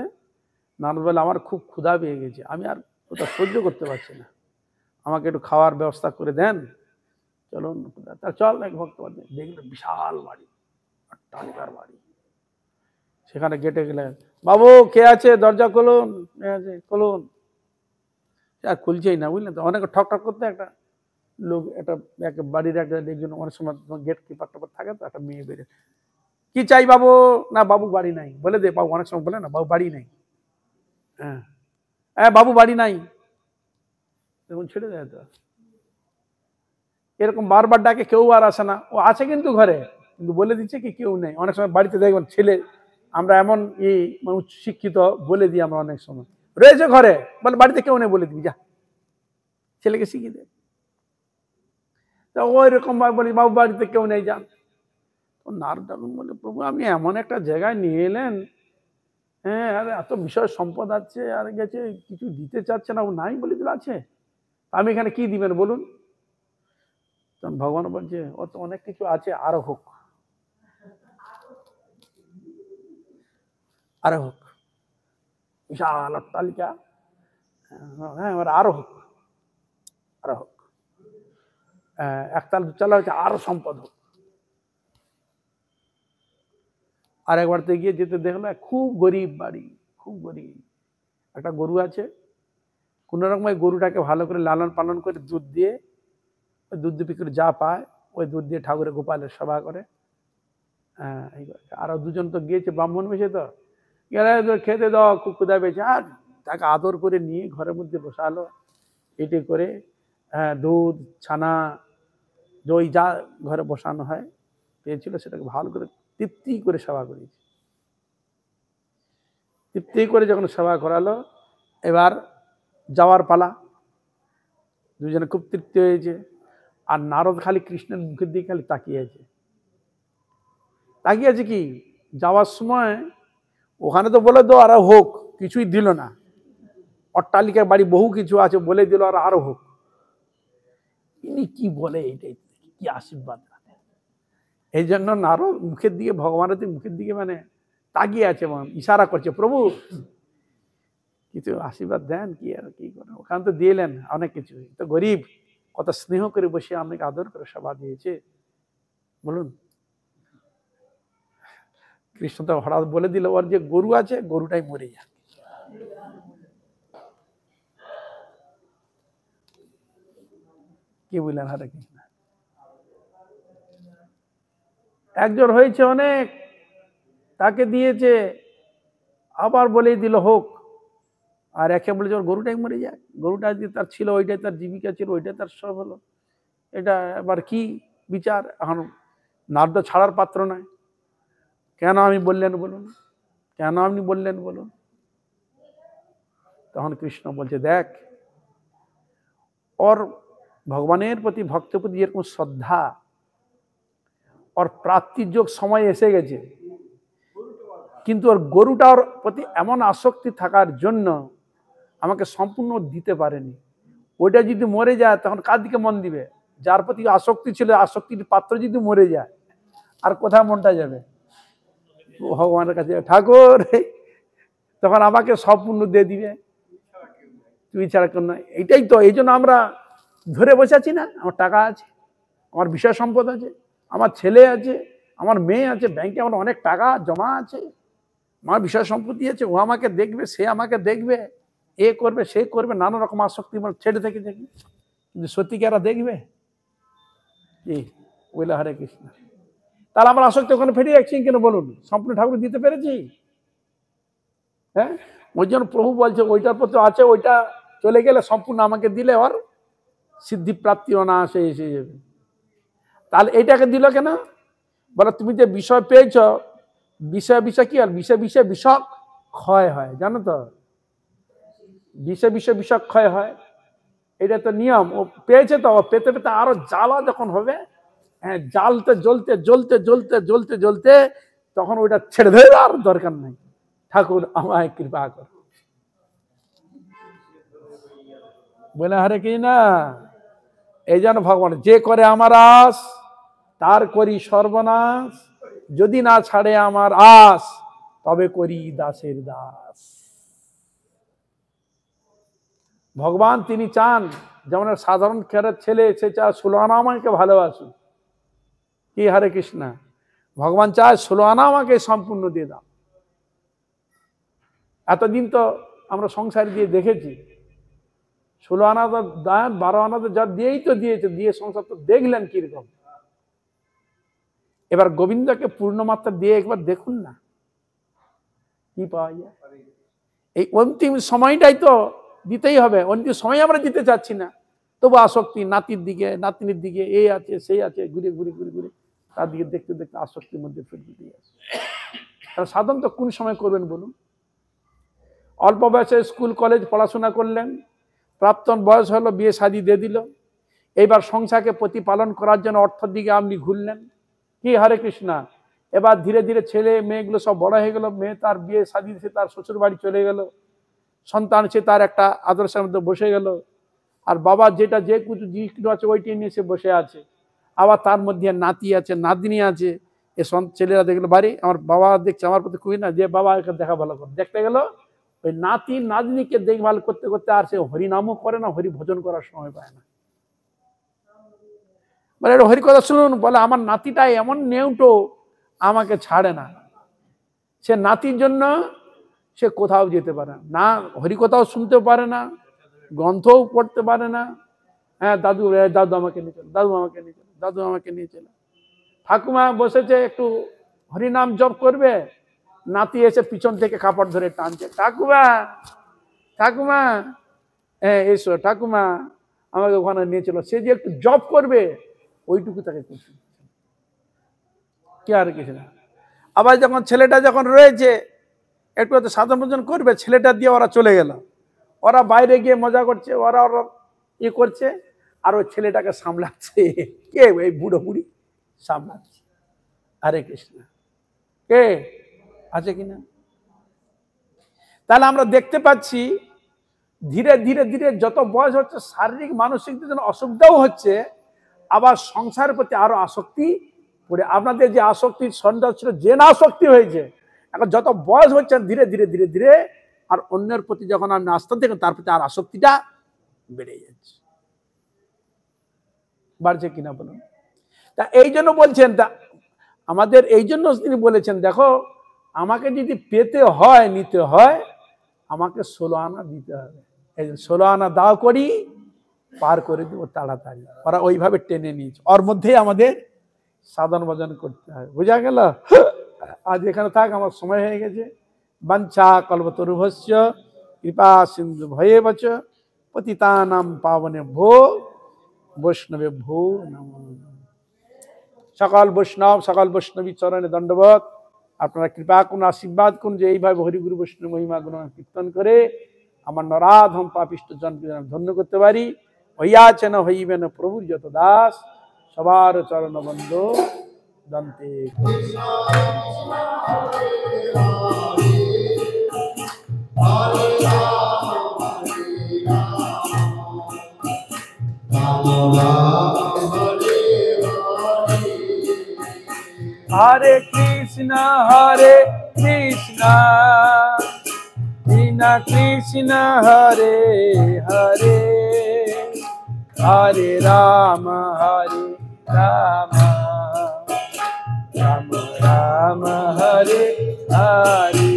নারদ বলে আমার খুব ক্ষুধা পেয়ে গেছে, আমি আর ওটা সহ্য করতে পারছি না, আমাকে একটু খাওয়ার ব্যবস্থা করে দেন। চলুন, তা চল এক ভক্ত দেখলো বিশাল বাড়ি, অট্টালিকার বাড়ি। সেখানে গেটে গেলেন, বাবু কে আছে, দরজা খুলুন, খুলুন। আর খুলছেই না, বুঝলেন তো। অনেক ঠক ঠক করতে একটা লোক, একটা বাড়ির একটা একজন, অনেক সময় গেট কিপার টাপার থাকে তো, একটা মেয়ে বেড়ে, কি চাই বাবু? না বাবু বাড়ি নাই। বলে দে বাবু, অনেক সময় বলে না বাবু বাড়ি নাই, হ্যাঁ বাবু বাড়ি নাই, দেখুন ছেড়ে দেয় তো। এরকম বারবার ডাকে, কেউ আর আসে না। ও আছে কিন্তু ঘরে, কিন্তু বলে দিচ্ছে কি কেউ নেই। অনেক সময় বাড়িতে দেখবেন ছেলে আমরা এমন উচ্চ শিক্ষিত বলে দিই আমরা অনেক সময়, রয়েছে ঘরে, বলে বাড়িতে কেউ নেই, বলে দিবি যা, ছেলেকে শিখিয়ে দে। তা ওই রকম ভাবে বলি বাবু বাড়িতে কেউ নেই, যান। নারদ বলে প্রভু আপনি এমন একটা জায়গায় নিয়ে এলেন, হ্যাঁ, আর এত বিষয় সম্পদ আছে, আর গেছে কিছু দিতে চাচ্ছে না, ও নাই বলে দিল আছে, আমি এখানে কি দিবেন বলুন? তখন ভগবান বলছে ও তো অনেক কিছু আছে, আরো হোক, আরো হোক, বিশাল অট্টালিকা, হ্যাঁ আরো হোক, আরো হোক, একতাল দুতলা হচ্ছে, আরো সম্পদ হোক। আর একবার তো গিয়ে যেতে দেখলো খুব গরিব বাড়ি, খুব গরিব, একটা গরু আছে, কোন রকম ওই গরুটাকে ভালো করে লালন পালন করে দুধ দিয়ে, ওই দুধ বিক্রি যা পায় ওই দুধ দিয়ে ঠাকুরের গোপালের সেবা করে। হ্যাঁ, আরো দুজন তো গিয়েছে ব্রাহ্মণ বেশে, তো গেলে খেতে দাও, খুব ক্ষুধা পেয়েছে, আর তাকে আদর করে নিয়ে ঘরের মধ্যে বসালো, এটি করে দুধ ছানা দই যা ঘরে বসানো হয় পেয়েছিল, সেটাকে ভালো করে তৃপ্তি করে সেবা করেছে। তৃপ্তি করে যখন সেবা করালো, এবার যাওয়ার পালা, দুজনে খুব তৃপ্তি হয়েছে। আর নারদ খালি কৃষ্ণের মুখের দিকে খালি তাকিয়েছে। তাকিয়েছে কি, যাওয়ার সময় ওখানে তো বলে দো আরো হোক, কিছুই দিল না, অট্টালিকার বাড়ি বহু কিছু আছে বলে দিল আর আরো হোক। ইনি কি বলে, এটাই কি আশীর্বাদ। এই জন্য নারদ মুখের দিকে, ভগবানের মুখের দিকে মানে তাকিয়ে আছে, ইশারা করছে প্রভু কিছু আশীর্বাদ দেন, কি আর কি করেন। ওখানে তো দিলেন অনেক কিছু, তো গরিব, কত স্নেহ করে বসে আপনাকে আদর করে সেবা দিয়েছে বলুন। কৃষ্ণ তো হঠাৎ বলে দিল ওর যে গরু আছে গরুটাই মরে যাক। কি বললেন? হরে কৃষ্ণ। একজন হয়েছে অনেক, তাকে দিয়েছে, আবার বলেই দিল হোক, আর একে বলেছে ওর গরুটাই মরে যাক। গরুটা যে তার ছিল, ওইটাই তার জীবিকা ছিল, ওইটাই তার সব হলো। এটা এবার কি বিচার? এখন নারদ ছাড়ার পাত্র নয়। কেন আমি বললেন বলুন, কেন আপনি বললেন বলুন? তখন কৃষ্ণ বলছে দেখ, ওর ভগবানের প্রতি, ভক্তের প্রতি যেরকম শ্রদ্ধা, ওর প্রাপ্তির যোগ সময় এসে গেছে, কিন্তু ওর গরুটার প্রতি এমন আসক্তি থাকার জন্য আমাকে সম্পূর্ণ দিতে পারেনি। ওইটা যদি মরে যায় তখন কার দিকে মন দিবে? যার প্রতি আসক্তি ছিল, আসক্তির পাত্র যদি মরে যায় আর কোথায় মনটা যাবে? ভগবানের কাছে, ঠাকুর তখন আমাকে সম্পূর্ণ দিয়ে দিবে, তুই ছাড়া কেন। এইটাই তো, এই জন্য আমরা ধরে বসে আছি না, আমার টাকা আছে, আমার বিষয় সম্পদ আছে, আমার ছেলে আছে, আমার মেয়ে আছে, ব্যাংকে আমার অনেক টাকা জমা আছে, আমার বিষয় সম্পত্তি আছে, ও আমাকে দেখবে, সে আমাকে দেখবে, এ করবে সে করবে, নানা রকম আসক্তি ছেড়ে থেকে দেখি, কিন্তু সত্যিকারা দেখবে কি? বলে হরে কৃষ্ণ। তাহলে আমার আসক্তি ওখানে ফেরিয়ে রাখছি কেন বলুন? সম্পূর্ণ ঠাকুর দিতে পেরেছি? হ্যাঁ, ওই জন্য প্রভু বলছে ওইটার প্রতি আছে, ওইটা চলে গেলে সম্পূর্ণ আমাকে দিলে ওর সিদ্ধি প্রাপ্তি অনায়াসে এসে যাবে। তাহলে এইটাকে দিল কেন? বলে তুমি যে বিষয় পেয়েছ, বিষয় বিষয় কি আর বিষয় বিষয় বিষক ক্ষয় হয়, জানো তো? বিষয় বিষয় বিষক ক্ষয় হয়, এটা তো নিয়ম। ও পেয়েছে তো, পেতে পেতে আরো জ্বালা যখন হবে, হ্যাঁ, জ্বালতে জ্বলতে জ্বলতে জ্বলতে জ্বলতে জ্বলতে তখন ওইটা ছেড়ে দেবে, আর দরকার নাই, ঠাকুর আমায় কৃপা কর। বলে হরে কি না? এই জন্য ভগবান যে করে আমার আস তার করি সর্বনাশ, যদি না ছাড়ে আমার আস তবে করি দাসের দাস। ভগবান তিনি চান যেমন সাধারণ খেরার ছেলে, সে চায় 16 আনা আমাকে ভালোবাসুন। কি হরে কৃষ্ণ? ভগবান চায় 16 আনা আমাকে সম্পূর্ণ দিয়ে দাও। এতদিন তো আমরা সংসারে দিয়ে দেখেছি, 16 আনা তো দান, 12 আনা তো যা দিয়েই তো দিয়েছে, দিয়ে সংসার তো দেখলেন কিরকম। এবার গোবিন্দকে পূর্ণমাত্রা দিয়ে একবার দেখুন না কি পাওয়া যায়। এই অন্তিম সময়টাই তো দিতেই হবে, অন্তিম সময় আমরা দিতে চাচ্ছি না, তবু আসক্তি নাতির দিকে নাতনির দিকে, এই আছে সেই আছে, ঘুরে ঘুরে ঘুরে ঘুরে তার দিকে দেখতে দেখতে আসক্তির মধ্যে ফিরে দিয়ে আসে। তাহলে সাধারণত কোন সময় করবেন বলুন? অল্প বয়সে স্কুল কলেজ পড়াশোনা করলেন, প্রাপ্তন বয়স হলো, বিয়ে শাদী দিয়ে দিল, এইবার সংসারকে প্রতিপালন করার জন্য অর্থের দিকে আপনি ঘুরলেন, কি হরে কৃষ্ণা। এবার ধীরে ধীরে ছেলে মেয়েগুলো সব বড় হয়ে গেল, মেয়ে তার বিয়ে শাদী সে তার শ্বশুর বাড়ি চলে গেল, সন্তান সে তার একটা আদর্শের মধ্যে বসে গেল, আর বাবা যেটা যে কিছু জিনিস আছে ওইটি নিয়ে সে বসে আছে। আবার তার মধ্যে নাতি আছে, নাতনি আছে, এ ছেলেরা দেখলো বাড়ি আমার বাবা দেখছে আমার প্রতি খুবই না, যে বাবা একে দেখা ভালো করে দেখতে গেল, ওই নাতি নাতনিকে দেখভাল করতে করতে আর সে হরিনামও করে না, হরি ভোজন করার সময় পায় না। বলে হরি কথা শুনুন, বলে আমার নাতিটা এমন নেউটো আমাকে ছাড়ে না, সে নাতির জন্য সে কোথাও যেতে পারে না, হরি কথাও শুনতে পারে না, গ্রন্থও পড়তে পারে না। হ্যাঁ দাদু, দাদু আমাকে নিয়ে চলো, দাদু আমাকে নিয়ে চলো, দাদু আমাকে নিয়ে চলো। ঠাকুমা বসেছে একটু হরিনাম জপ করবে, নাতি এসে পিছন থেকে কাপড় ধরে টানছে, ঠাকুমা ঠাকুমা, হ্যাঁ এসো ঠাকুমা আমাকে ওখানে নিয়ে চলো। সে যে একটু জপ করবে ওইটুকু তাকে করছে, কি আর কিছু না। আবার যখন ছেলেটা যখন রয়েছে একটু সাধন ভোজন করবে, ছেলেটা দিয়ে ওরা চলে গেল, ওরা বাইরে গিয়ে মজা করছে, ওরা ওরা ইয়ে করছে, আর ওই ছেলেটাকে সামলাচ্ছে কে? এই বুড়ো বুড়ি সামলাচ্ছে। হরে কৃষ্ণ, কে আছে কিনা? তাহলে আমরা দেখতে পাচ্ছি ধীরে ধীরে ধীরে যত বয়স হচ্ছে শারীরিক মানসিক জন্য অসুবিধাও হচ্ছে, আবার সংসারের প্রতি আরো আসক্তি পড়ে। আপনাদের যে আসক্তি সন্ধ্যা ছিল, যে না আসক্তি হয়েছে, এখন যত বয়স হচ্ছে ধীরে ধীরে ধীরে ধীরে আর অন্যের প্রতি যখন আপনি আসতে থাকেন তার প্রতি আর আসক্তিটা বেড়ে যাচ্ছে, বাড়ছে কিনা বলুন। তা এই জন্য বলছেন, তা আমাদের এই জন্য তিনি বলেছেন, দেখো আমাকে যদি পেতে হয় নিতে হয় আমাকে 16 আনা দিতে হবে, এই 16 আনা দাও করি পার করে দেবো তাড়াতাড়ি। ওরা ওইভাবে টেনে নিয়েছে, ওর মধ্যেই আমাদের সাধন ভজন করতে হয়। বোঝা গেল? আজ এখানে থাক, আমার সময় হয়ে গেছে। বাঞ্ছা কল্পতরুভস্য কৃপা সিন্ধু ভয়েবচ পতিতানাং পাবনেভ্যো বৈষ্ণবেভ্যো নমঃ। সকল বৈষ্ণব সকল বৈষ্ণবী চরণে দণ্ডবত। আপনারা কৃপা করুন, আশীর্বাদ করুন যে এইভাবে হরিগুরু বৈষ্ণব মহিমা গুণ কীর্তন করে আমার নরাধম পাপিষ্ট জনকে ধন্য করতে পারি। হইয়াছেন হইবেন প্রভুর যত দাস, সবার চরণ বন্ধ দন্তে। হরে কৃষ্ণ কৃষ্ণ কৃষ্ণ হরে হরে, হরে Ram Ram Ram Ram Hare Hare.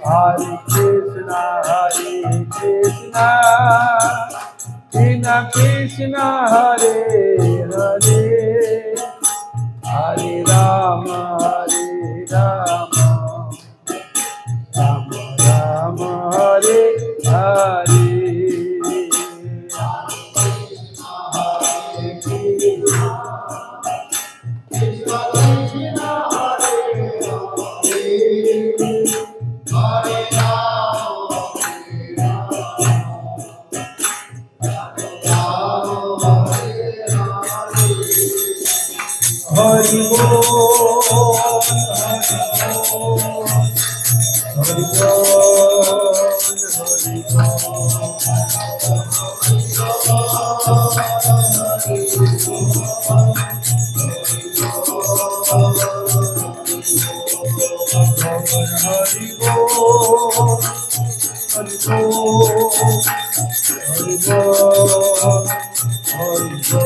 Hare Krishna Krishna Krishna Hare Hare, Hare Rama Rama Rama Hare Hare. Hari Bol, Hari Bol, Hari Bol.